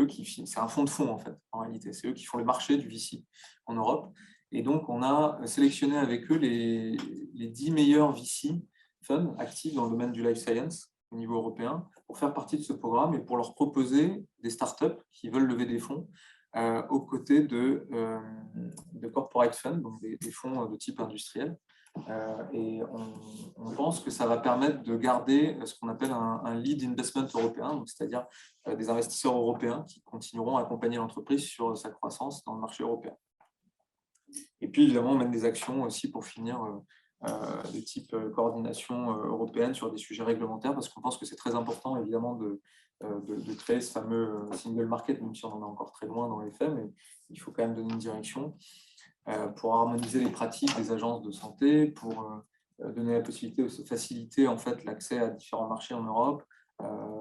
un fonds de fonds en fait, en réalité. C'est eux qui font le marché du VC en Europe. Et donc, on a sélectionné avec eux les 10 meilleurs VC funds actifs dans le domaine du life science au niveau européen pour faire partie de ce programme et pour leur proposer des startups qui veulent lever des fonds aux côtés de corporate funds, donc des fonds de type industriel. Et on pense que ça va permettre de garder ce qu'on appelle un lead investment européen, c'est-à-dire des investisseurs européens qui continueront à accompagner l'entreprise sur sa croissance dans le marché européen. Et puis, évidemment, on mène des actions aussi pour finir de type coordination européenne sur des sujets réglementaires, parce qu'on pense que c'est très important, évidemment, de créer ce fameux single market, même si on en est encore très loin dans les faits, mais il faut quand même donner une direction pour harmoniser les pratiques des agences de santé, pour donner la possibilité de faciliter en fait, l'accès à différents marchés en Europe.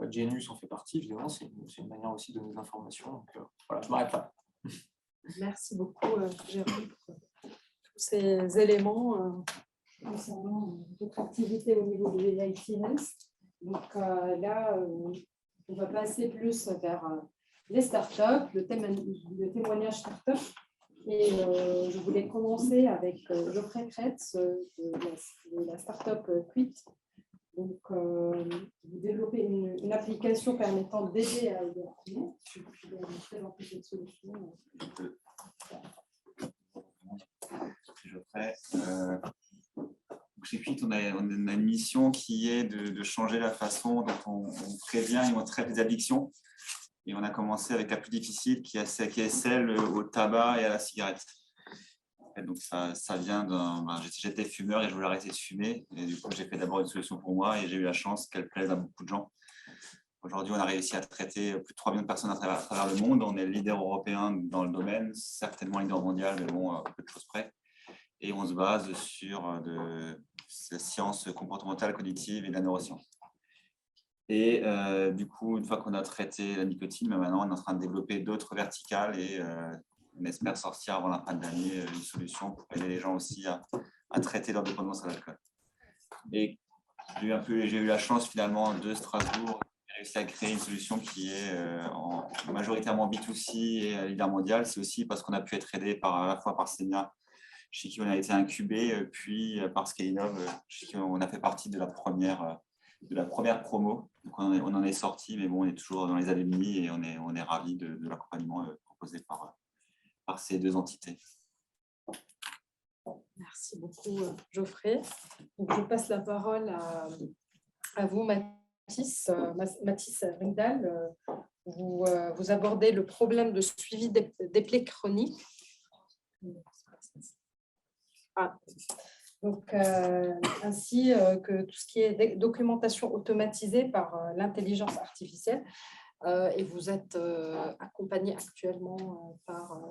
Genius en fait partie, évidemment, c'est une manière aussi de donner des informations. Donc, voilà, je m'arrête là. Merci beaucoup, Jérôme, pour tous ces éléments. Concernant d'autres activités au niveau de l'IT-Health. Donc là, on va passer plus vers les startups, le témoignage startup. Et je voulais commencer avec Geoffrey Kretz de la startup Quit. Donc, vous développez une application permettant d'aider à aider la client. Je vais vous présenter cette solution. Geoffrey. Chez Quit, on a une mission qui est de changer la façon dont on prévient et on traite les addictions. Et on a commencé avec la plus difficile, qui est celle au tabac et à la cigarette. Et donc ça vient j'étais fumeur et je voulais arrêter de fumer. Et du coup, j'ai fait d'abord une solution pour moi et j'ai eu la chance qu'elle plaise à beaucoup de gens. Aujourd'hui, on a réussi à traiter plus de 3 millions de personnes à travers le monde. On est le leader européen dans le domaine, certainement leader mondial, mais bon, à peu de choses près. Et on se base sur la science comportementale, cognitive et de la neuroscience. Et du coup, une fois qu'on a traité la nicotine, maintenant, on est en train de développer d'autres verticales et on espère sortir avant la fin de l'année une solution pour aider les gens aussi à traiter leur dépendance à l'alcool. Et j'ai eu la chance finalement de Strasbourg de réussir à créer une solution qui est majoritairement B2C et leader mondial. C'est aussi parce qu'on a pu être aidé à la fois par Senia, chez qui on a été incubé, puis par Scalinov, chez qui on a fait partie de la première promo. Donc on en est sorti, mais bon, on est toujours dans les alumni et on est ravis de l'accompagnement proposé par ces deux entités. Merci beaucoup, Geoffrey. Donc, je passe la parole à vous, Mathis Ringdahl. Vous abordez le problème de suivi des plaies chroniques. Donc, ainsi que tout ce qui est documentation automatisée par l'intelligence artificielle. Et vous êtes accompagné actuellement par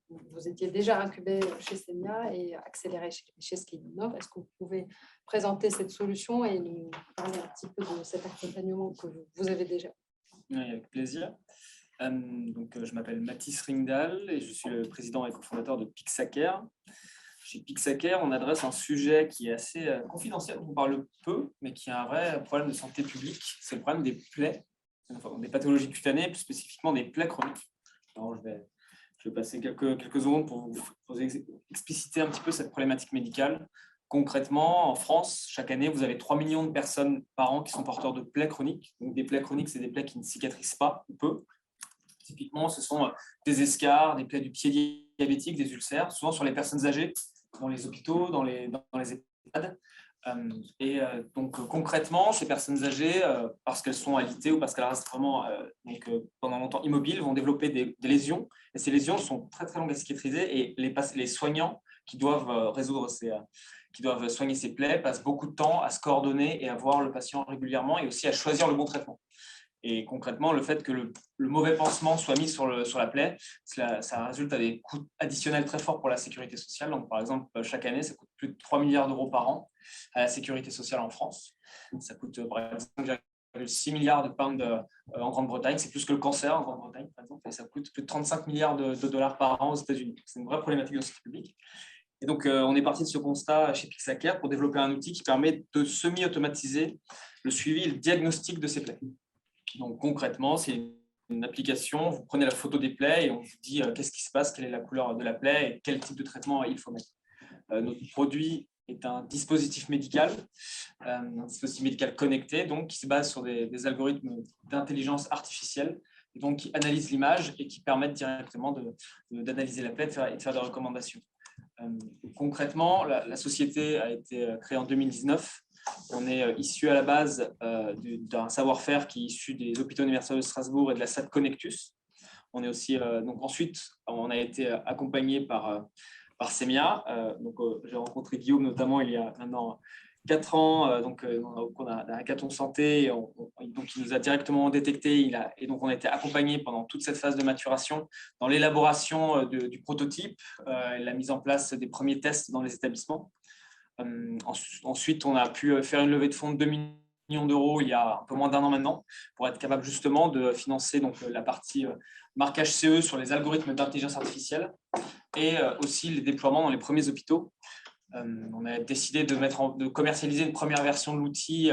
vous étiez déjà incubé chez Senia et accéléré chez Scalinov. Est-ce que vous pouvez présenter cette solution et nous parler un petit peu de cet accompagnement que vous avez déjà? Oui, avec plaisir. Je m'appelle Mathis Ringdahl et je suis le président et cofondateur de Pixacare. Chez Pixacare, on adresse un sujet qui est assez confidentiel, on parle peu, mais qui est un vrai problème de santé publique. C'est le problème des plaies, des pathologies cutanées, plus spécifiquement des plaies chroniques. Alors, je vais passer quelques secondes pour vous expliciter un petit peu cette problématique médicale. Concrètement, en France, chaque année, vous avez 3 millions de personnes par an qui sont porteurs de plaies chroniques. Donc, des plaies chroniques, c'est des plaies qui ne cicatrisent pas ou peu. Typiquement, ce sont des escarres, des plaies du pied diabétique, des ulcères, souvent sur les personnes âgées, dans les hôpitaux, dans les EHPAD. Concrètement, ces personnes âgées, parce qu'elles sont alitées ou parce qu'elles restent vraiment pendant longtemps immobiles, vont développer des lésions. Et ces lésions sont très, très longues à cicatriser. Et les soignants qui doivent soigner ces plaies passent beaucoup de temps à se coordonner et à voir le patient régulièrement et aussi à choisir le bon traitement. Et concrètement, le fait que le mauvais pansement soit mis sur la plaie, ça résulte à des coûts additionnels très forts pour la sécurité sociale. Donc, par exemple, chaque année, ça coûte plus de 3 milliards d'euros par an à la sécurité sociale en France. Ça coûte par exemple 5,6 milliards de pounds en Grande-Bretagne. C'est plus que le cancer en Grande-Bretagne, par exemple. Et ça coûte plus de 35 milliards de dollars par an aux États-Unis. C'est une vraie problématique de santé publique. Et donc, on est parti de ce constat chez Pixacare pour développer un outil qui permet de semi-automatiser le suivi et le diagnostic de ces plaies. Donc, concrètement, c'est une application, vous prenez la photo des plaies et on vous dit qu'est-ce qui se passe, quelle est la couleur de la plaie et quel type de traitement il faut mettre. Notre produit est un dispositif médical connecté, donc, qui se base sur des algorithmes d'intelligence artificielle, et donc qui analysent l'image et qui permettent directement d'analyser la plaie et de faire des recommandations. Concrètement, la société a été créée en 2019. On est issu à la base d'un savoir-faire qui est issu des hôpitaux universitaires de Strasbourg et de la SAD Connectus. On est aussi, ensuite, on a été accompagné par Semia. J'ai rencontré Guillaume notamment il y a maintenant 4 ans. On a un hackathon santé. Donc, il nous a directement détecté. Et donc, on a été accompagné pendant toute cette phase de maturation dans l'élaboration du prototype, la mise en place des premiers tests dans les établissements. Ensuite, on a pu faire une levée de fonds de 2 millions d'euros il y a un peu moins d'1 an maintenant pour être capable justement de financer la partie marquage CE sur les algorithmes d'intelligence artificielle et aussi les déploiements dans les premiers hôpitaux. On a décidé de commercialiser une première version de l'outil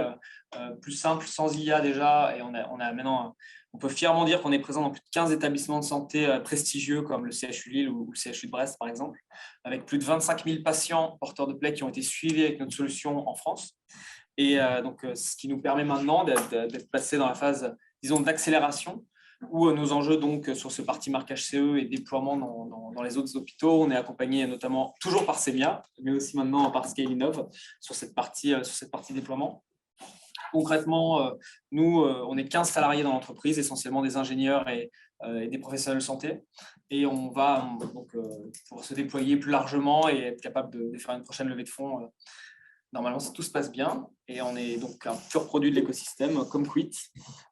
plus simple, sans IA déjà, et on peut fièrement dire qu'on est présent dans plus de 15 établissements de santé prestigieux comme le CHU Lille ou le CHU de Brest par exemple, avec plus de 25 000 patients porteurs de plaies qui ont été suivis avec notre solution en France. Et ce qui nous permet maintenant d'être passé dans la phase, disons, d'accélération, où nos enjeux donc sur ce parti marquage CE et déploiement dans les autres hôpitaux, on est accompagné notamment toujours par Semia, mais aussi maintenant par Scalinov sur cette partie déploiement. Concrètement, nous, on est 15 salariés dans l'entreprise, essentiellement des ingénieurs et des professionnels de santé. Et on va pour se déployer plus largement et être capable de faire une prochaine levée de fonds. Normalement, si tout se passe bien. Et on est donc un pur produit de l'écosystème, comme Quit.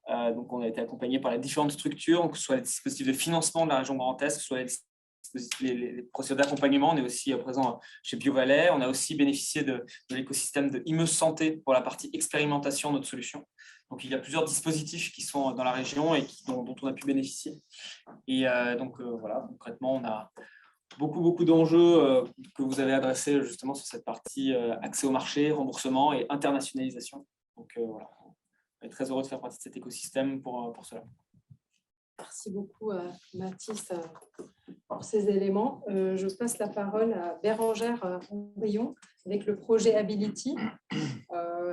Donc, on a été accompagné par les différentes structures, que ce soit les dispositifs de financement de la région Grand Est, que ce soit les les procédures d'accompagnement. On est aussi présent chez BioValais. On a aussi bénéficié de l'écosystème de IME Santé pour la partie expérimentation de notre solution. Donc, il y a plusieurs dispositifs qui sont dans la région et dont on a pu bénéficier. Et voilà, concrètement, on a beaucoup d'enjeux que vous avez adressés justement sur cette partie accès au marché, remboursement et internationalisation. Donc, voilà, on est très heureux de faire partie de cet écosystème pour cela. Merci beaucoup, Mathis, pour ces éléments. Je passe la parole à Bérangère Henrion avec le projet Ability.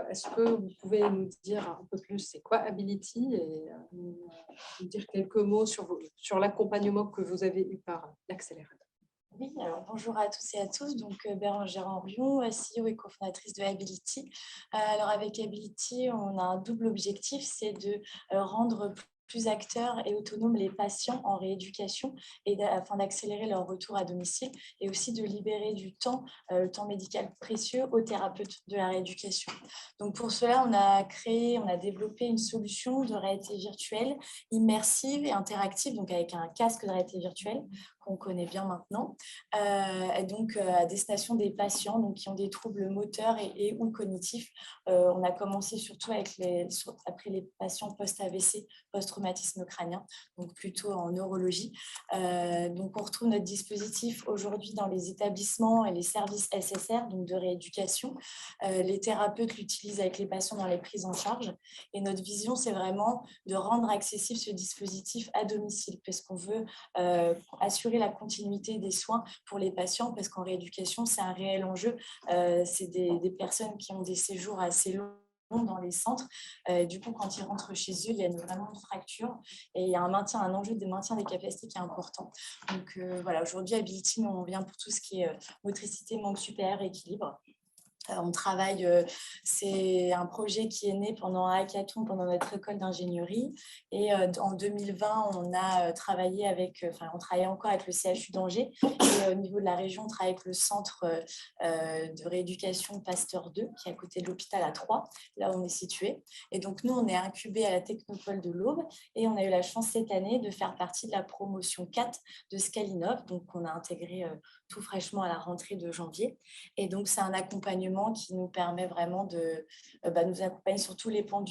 Est-ce que vous pouvez nous dire un peu plus c'est quoi Ability et nous dire quelques mots sur l'accompagnement que vous avez eu par l'accélérateur? Oui, alors bonjour à tous et à tous. Donc, Bérangère Henrion, CEO et cofondatrice de Ability. Alors, avec Ability, on a un double objectif, c'est de rendre plus acteurs et autonomes les patients en rééducation afin d'accélérer leur retour à domicile et aussi de libérer du temps, le temps médical précieux aux thérapeutes de la rééducation. Donc pour cela, on a développé une solution de réalité virtuelle immersive et interactive, donc avec un casque de réalité virtuelle qu'on connaît bien maintenant, et donc à destination des patients donc, qui ont des troubles moteurs et ou cognitifs. On a commencé surtout après les patients post-AVC, post-traumatisme crânien, donc plutôt en neurologie. Donc on retrouve notre dispositif aujourd'hui dans les établissements et les services SSR, donc de rééducation. Les thérapeutes l'utilisent avec les patients dans les prises en charge. Et notre vision, c'est vraiment de rendre accessible ce dispositif à domicile, parce qu'on veut assurer la continuité des soins pour les patients, parce qu'en rééducation, c'est un réel enjeu. C'est des personnes qui ont des séjours assez longs dans les centres. Du coup, quand ils rentrent chez eux, il y a vraiment une fracture et il y a un enjeu de maintien des capacités qui est important. Donc voilà, aujourd'hui, Ability, on vient pour tout ce qui est motricité, manque supérieur, équilibre. On travaille, c'est un projet qui est né pendant un hackathon, pendant notre école d'ingénierie. Et en 2020, on travaillait encore avec le CHU d'Angers. Et au niveau de la région, on travaille avec le centre de rééducation Pasteur 2, qui est à côté de l'hôpital à Troyes, là où on est situé. Et donc, nous, on est incubé à la Technopole de l'Aube. Et on a eu la chance cette année de faire partie de la promotion 4 de Scalinov, donc on a intégré tout fraîchement à la rentrée de janvier. Et donc, c'est un accompagnement qui nous permet vraiment de nous accompagner sur tous les pans de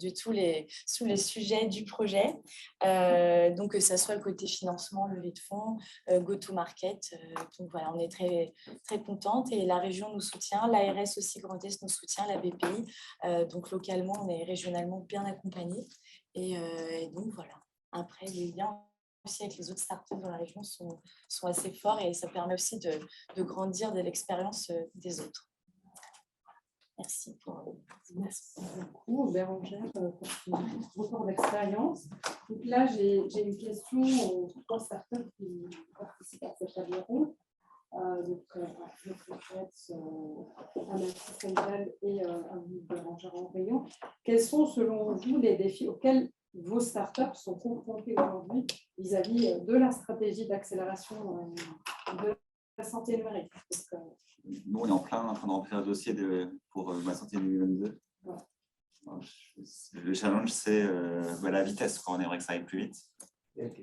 tous les sujets du projet. Donc, que ce soit le côté financement, levée de fonds, go-to-market. Donc, voilà, on est très, très contente et la région nous soutient, l'ARS aussi Grand Est nous soutient, la BPI. Donc, localement, on est régionalement bien accompagné. Et donc, voilà. Après, les liens aussi avec les autres startups dans la région sont assez forts et ça permet aussi de grandir de l'expérience des autres. Merci. Merci beaucoup, Bérangère, pour ce retour d'expérience. Donc là, j'ai une question aux 3 startups qui participent à cette table ronde. Je souhaite à Mathis Kendall et à vous, Bérangère Henrion. Quels sont, selon vous, les défis auxquels vos startups sont confrontées aujourd'hui vis-à-vis de la stratégie d'accélération de la santé numérique? Nous, on est en train de remplir un dossier pour Ma Santé 2022. Ouais. Le challenge, c'est la vitesse, quand on aimerait que ça aille plus vite.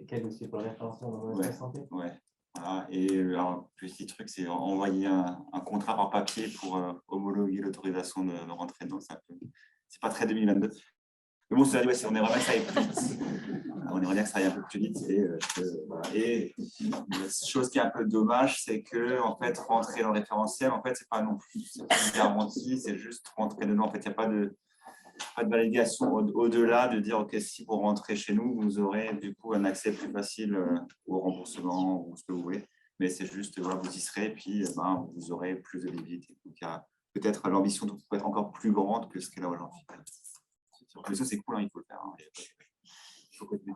Quel dossier pour la référencement dans la santé? Ouais. Voilà. Et alors, petit truc, c'est envoyer un contrat par papier pour homologuer l'autorisation de rentrer dedans. C'est pas très 2022. Mais bon, on aimerait bien que ça aille plus vite. On aimerait bien que ça aille un peu plus vite. Et la chose qui est un peu dommage, c'est que en fait, rentrer dans le référentiel, en fait, c'est pas non plus une garantie, c'est juste rentrer dedans. En fait, il n'y a pas de validation au-delà de dire, OK, si vous rentrez chez nous, vous aurez du coup un accès plus facile au remboursement ou ce que vous voulez. Mais c'est juste, voilà, vous y serez, puis vous aurez plus de visibilité. Donc, il y a peut-être l'ambition peut être encore plus grande que ce qu'elle a aujourd'hui. Mais ça, c'est cool, hein, il faut le faire. Hein. Il faut continuer.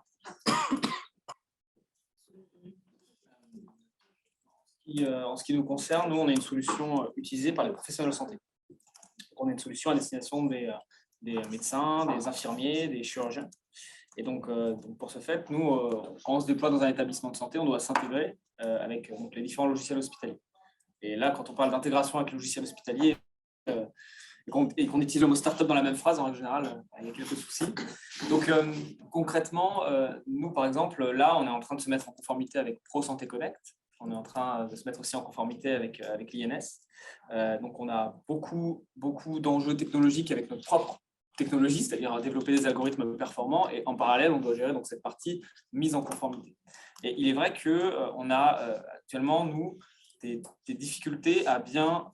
En ce qui nous concerne, nous, on a une solution utilisée par les professionnels de santé. On a une solution à destination des médecins, des infirmiers, des chirurgiens. Et donc pour ce fait, nous, quand on se déploie dans un établissement de santé, on doit s'intégrer avec les différents logiciels hospitaliers. Et là, quand on parle d'intégration avec le logiciel hospitalier, et qu'on utilise le mot startup dans la même phrase, en règle générale, il y a quelques soucis. Donc, concrètement, nous, par exemple, là, on est en train de se mettre en conformité avec Pro Santé Connect. On est en train de se mettre aussi en conformité avec l'INS. Donc, on a beaucoup d'enjeux technologiques avec notre propre technologie, c'est-à-dire développer des algorithmes performants. Et en parallèle, on doit gérer donc, cette partie mise en conformité. Et il est vrai qu'on a actuellement, nous, des difficultés à bien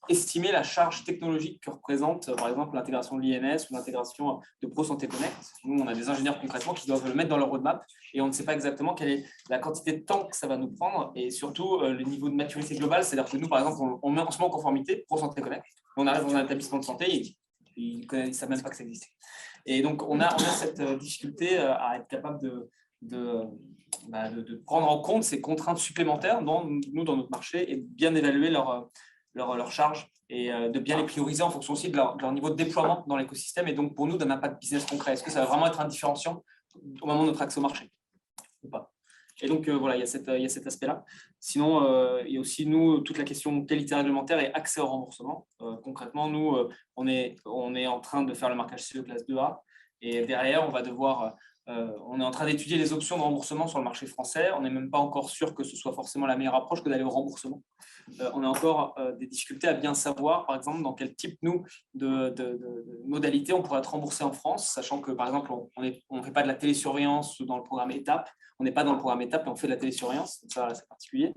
estimer la charge technologique que représente, par exemple, l'intégration de l'INS ou l'intégration de Pro Santé Connect. Nous, on a des ingénieurs concrètement qui doivent le mettre dans leur roadmap et on ne sait pas exactement quelle est la quantité de temps que ça va nous prendre et surtout le niveau de maturité globale. C'est-à-dire que nous, par exemple, on se met en conformité Pro Santé Connect. On arrive dans un établissement de santé et ils ne savent même pas que ça existait. Et donc, on a cette difficulté à être capable de prendre en compte ces contraintes supplémentaires dans notre marché et bien évaluer leur charge et de bien les prioriser en fonction aussi de leur niveau de déploiement dans l'écosystème et donc pour nous d'un impact business concret. Est-ce que ça va vraiment être un différenciant au moment de notre accès au marché ou pas? Et donc voilà, il y a cet aspect-là. Sinon, il y a aussi nous toute la question qualité réglementaire et accès au remboursement. Concrètement, nous, on est en train de faire le marquage CE classe 2A et derrière, on va devoir on est en train d'étudier les options de remboursement sur le marché français. On n'est même pas encore sûr que ce soit forcément la meilleure approche que d'aller au remboursement. On a encore des difficultés à bien savoir, par exemple, dans quel type de modalités on pourrait être remboursé en France, sachant que, par exemple, on ne fait pas de la télésurveillance dans le programme ETAP. On n'est pas dans le programme ETAP, mais on fait de la télésurveillance. Donc ça, c'est particulier.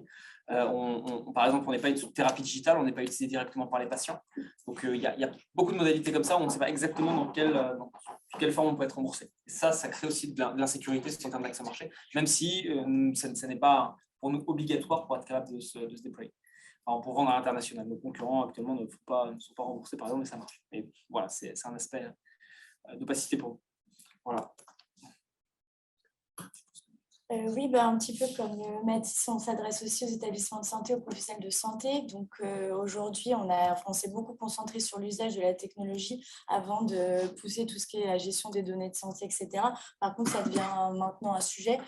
Par exemple, on n'est pas une thérapie digitale, on n'est pas utilisé directement par les patients. Donc, il y a beaucoup de modalités comme ça où on ne sait pas exactement dans quelle forme on peut être remboursé. Et ça crée aussi de l'insécurité en termes d'accès au marché, même si ça n'est pas pour nous obligatoire pour être capable de se déployer. Alors, pour vendre à l'international, nos concurrents actuellement ne sont pas remboursés par exemple, mais ça marche. Mais voilà, c'est un aspect d'opacité pour nous. Voilà. Oui, un petit peu comme Mathis, on s'adresse aussi aux établissements de santé, aux professionnels de santé. Donc aujourd'hui, on s'est beaucoup concentré sur l'usage de la technologie avant de pousser tout ce qui est la gestion des données de santé, etc. Par contre, ça devient maintenant un sujet,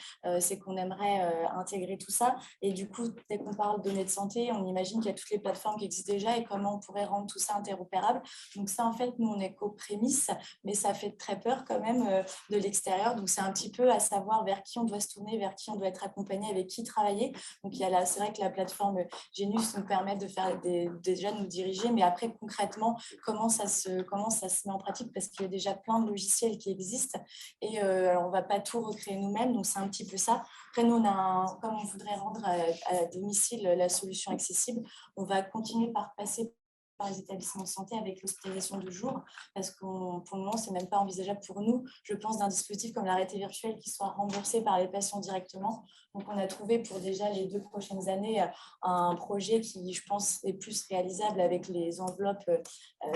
c'est qu'on aimerait intégrer tout ça. Et du coup, dès qu'on parle de données de santé, on imagine qu'il y a toutes les plateformes qui existent déjà et comment on pourrait rendre tout ça interopérable. Donc ça, en fait, nous, on est qu'aux prémices, mais ça fait très peur quand même de l'extérieur. Donc c'est un petit peu à savoir vers qui on doit se tourner, vers qui on doit être accompagné, avec qui travailler. Donc, c'est vrai que la plateforme Genius nous permet de faire déjà de nous diriger, mais après, concrètement, comment ça se met en pratique parce qu'il y a déjà plein de logiciels qui existent et alors, on ne va pas tout recréer nous-mêmes, donc c'est un petit peu ça. Après, nous, comme on voudrait rendre à domicile la solution accessible, on va continuer par passer par les établissements de santé avec l'hospitalisation de jour, parce que pour le moment, ce n'est même pas envisageable pour nous, je pense, d'un dispositif comme l'arrêté virtuel qui soit remboursé par les patients directement. Donc, on a trouvé pour déjà les 2 prochaines années un projet qui, je pense, est plus réalisable avec les enveloppes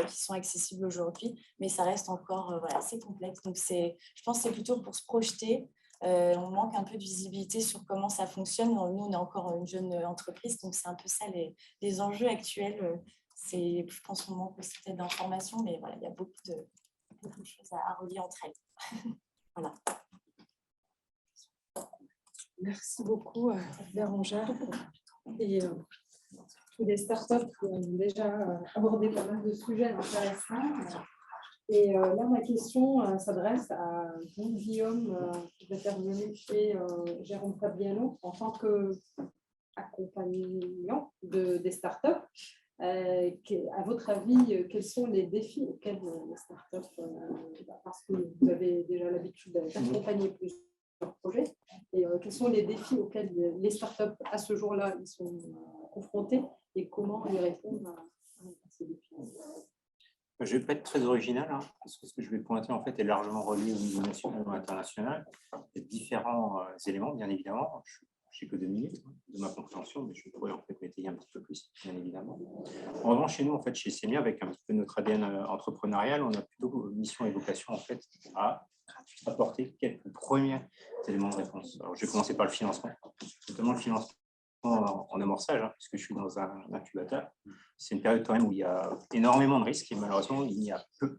qui sont accessibles aujourd'hui, mais ça reste encore assez complexe. Donc, je pense que c'est plutôt pour se projeter. On manque un peu de visibilité sur comment ça fonctionne. Nous, on est encore une jeune entreprise, donc c'est un peu ça les enjeux actuels. Je pense qu'on manque aussi peut-être d'informations, mais voilà, il y a beaucoup de choses à relier entre elles. Voilà. Merci beaucoup, Bérangère. Et tous les startups qui ont déjà abordé pas mal de sujets intéressants. Et là, ma question s'adresse à vous, Guillaume, qui est intervenu chez Jérôme Fabiano en tant qu'accompagnant des startups. À votre avis, quels sont les défis auxquels les startups, parce que vous avez déjà l'habitude d'accompagner plusieurs projets, et quels sont les défis auxquels les startups à ce jour-là ils sont confrontés et comment ils répondent à ces défis? Je ne vais pas être très original, parce que ce que je vais pointer en fait est largement relié au niveau national ou international. Il y a différents éléments, bien évidemment. Je n'ai que 2 minutes de ma compréhension, mais je pourrais en fait m'étayer un petit peu plus, bien évidemment. En revanche, chez nous, en fait, chez Semia, avec un petit peu notre ADN entrepreneurial, on a plutôt mission et vocation en fait à apporter quelques premiers éléments de réponse. Alors, je vais commencer par le financement, notamment le financement en amorçage, puisque je suis dans un incubateur. C'est une période quand même où il y a énormément de risques et malheureusement, il y a peu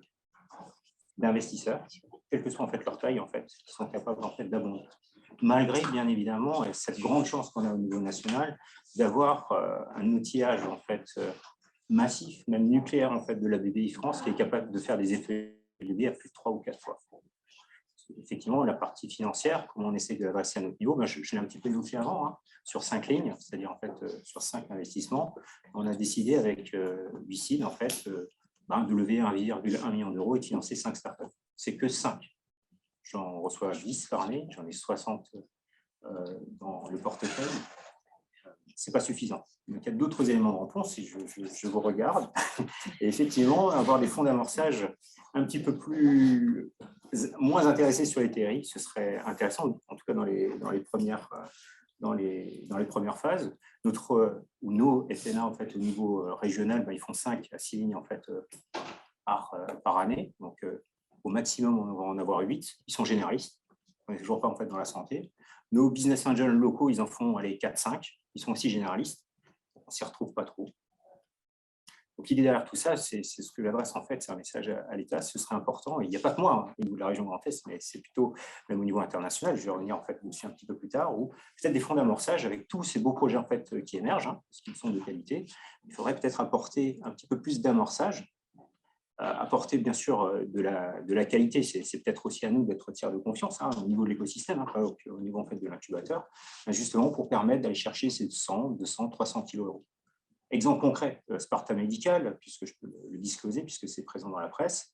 d'investisseurs, quelle que soit en fait leur taille, en fait, qui sont capables en fait d'abonder. Malgré, bien évidemment, cette grande chance qu'on a au niveau national d'avoir un outillage en fait massif, même nucléaire en fait, de la BBI France, qui est capable de faire des effets leviers à plus de 3 ou 4 fois. Effectivement, la partie financière, comment on essaie de l'adresser à notre niveau, je l'ai un petit peu évoqué avant, hein, sur 5 lignes, c'est-à-dire en fait sur 5 investissements. On a décidé avec WICID en fait, de lever 1,1 million d'euros et de financer 5 startups. C'est que 5. J'en reçois 10 par année, j'en ai 60 dans le portefeuille. Ce n'est pas suffisant. Donc, il y a d'autres éléments de réponse, si je vous regarde. Et effectivement, avoir des fonds d'amorçage un petit peu moins intéressés sur les TRI, ce serait intéressant, en tout cas dans les premières phases. Nos FNA, en fait, au niveau régional, ils font 5 à 6 lignes en fait, par année. Donc, au maximum, on va en avoir 8. Ils sont généralistes. On n'est toujours pas en fait, dans la santé. Nos business angels locaux, ils en font 4-5. Ils sont aussi généralistes. On ne s'y retrouve pas trop. Donc, l'idée derrière tout ça, c'est ce que j'adresse en fait, c'est un message à l'État. Ce serait important. Et il n'y a pas que moi, au niveau de la région Grand Est, mais c'est plutôt même au niveau international. Je vais revenir en fait dessus un petit peu plus tard, ou peut-être des fonds d'amorçage avec tous ces beaux projets en fait qui émergent, parce qu'ils sont de qualité. Il faudrait peut-être apporter un petit peu plus d'amorçage, apporter bien sûr de la qualité. C'est peut-être aussi à nous d'être tiers de confiance au niveau de l'écosystème, pas au niveau en fait de l'incubateur, justement pour permettre d'aller chercher ces 100, 200, 300 kg euros. Exemple concret, Sparta Medical, puisque je peux le discloser, puisque c'est présent dans la presse,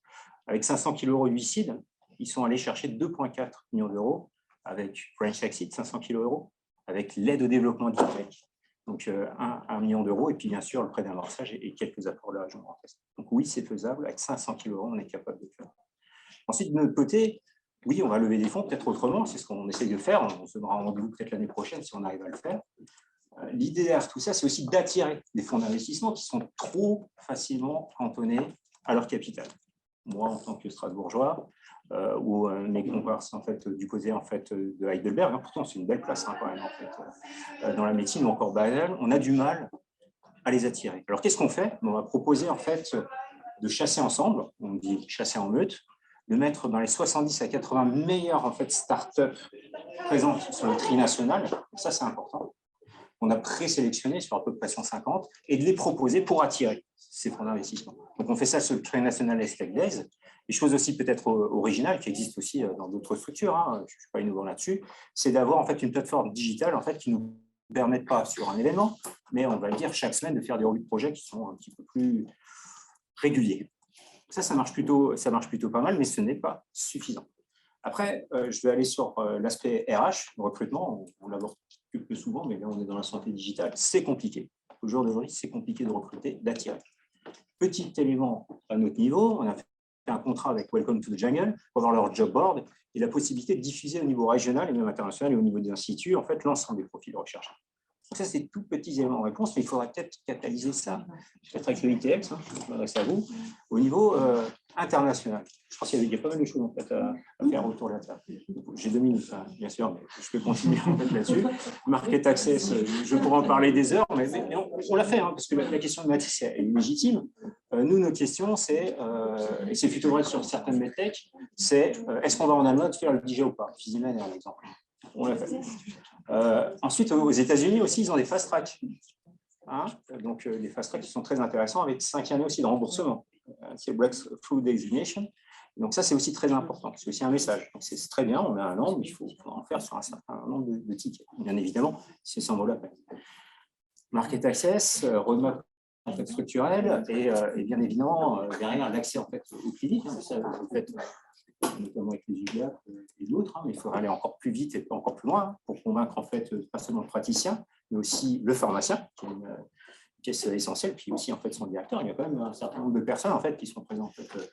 avec 500 kg euros de WICID, ils sont allés chercher 2,4 millions d'euros avec French Exit, 500 kg euros, avec l'aide au développement d'IPEC, donc 1 million d'euros, et puis bien sûr le prêt d'amorçage et quelques apports de la région Grand Est. Donc oui, c'est faisable, avec 500 kg euros, on est capable de le faire. Ensuite, de notre côté, oui, on va lever des fonds, peut-être autrement, c'est ce qu'on essaye de faire, on se donnera rendez-vous peut-être l'année prochaine si on arrive à le faire. L'idée derrière tout ça, c'est aussi d'attirer des fonds d'investissement qui sont trop facilement cantonnés à leur capital. Moi, en tant que Strasbourgeois, ou mes confrères en fait, du côté en fait, de Heidelberg, pourtant c'est une belle place quand même, en fait, dans la médecine ou encore Basel, on a du mal à les attirer. Alors qu'est-ce qu'on fait? On va proposer en fait de chasser ensemble, on dit chasser en meute, de mettre dans les 70 à 80 meilleures en fait, startups présentes sur le tri national, ça c'est important. On a présélectionné sur à peu près 150 et de les proposer pour attirer ces fonds d'investissement. Donc, on fait ça sur le Trade National Tech Days. Des choses aussi peut-être originales qui existent aussi dans d'autres structures, je ne suis pas innovant là-dessus, c'est d'avoir en fait une plateforme digitale en fait, qui ne nous permette pas sur un événement, mais on va dire chaque semaine de faire des revues de projets qui sont un petit peu plus réguliers. Ça marche plutôt pas mal, mais ce n'est pas suffisant. Après, je vais aller sur l'aspect RH, le recrutement, on l'aborde peu souvent, mais là on est dans la santé digitale, c'est compliqué. Au jour d'aujourd'hui, c'est compliqué de recruter, d'attirer. Petit élément à notre niveau, on a fait un contrat avec Welcome to the Jungle pour avoir leur job board et la possibilité de diffuser au niveau régional et même international et au niveau des instituts, en fait, l'ensemble des profils de recherche. Donc ça, c'est tout petits éléments de réponse, mais il faudrait peut-être catalyser ça, peut-être avec le ITX, je m'adresse à vous, au niveau international. Je pense qu'il y a pas mal de choses en fait, à faire autour de la table. J'ai 2 minutes, bien sûr, mais je peux continuer en fait, là-dessus. Market Access, je pourrais en parler des heures, mais on l'a fait, parce que la question de Mathis est légitime. Nous, nos questions, c'est, et c'est plutôt vrai sur certaines medtech, c'est est-ce qu'on va en Allemagne faire le DJ ou pas? Fisiman est un exemple. On l'a fait. Ensuite, aux États-Unis aussi, ils ont des fast track. Donc, des fast track qui sont très intéressants avec 5 années aussi de remboursement. C'est Breakthrough Designation. Donc, ça, c'est aussi très important. C'est aussi un message. C'est très bien, on a un an, mais il faut en faire sur un certain nombre de tickets. Bien évidemment, c'est sans vaut la peine. Market Access, roadmap en fait, structurel et bien évidemment, derrière l'accès en fait, aux cliniques. Ça, en fait, notamment avec les UGAP et d'autres, mais il faudra aller encore plus vite et encore plus loin pour convaincre en fait pas seulement le praticien, mais aussi le pharmacien, qui est une pièce essentielle, puis aussi en fait son directeur. Il y a quand même un certain nombre de personnes en fait qui sont présentes en fait,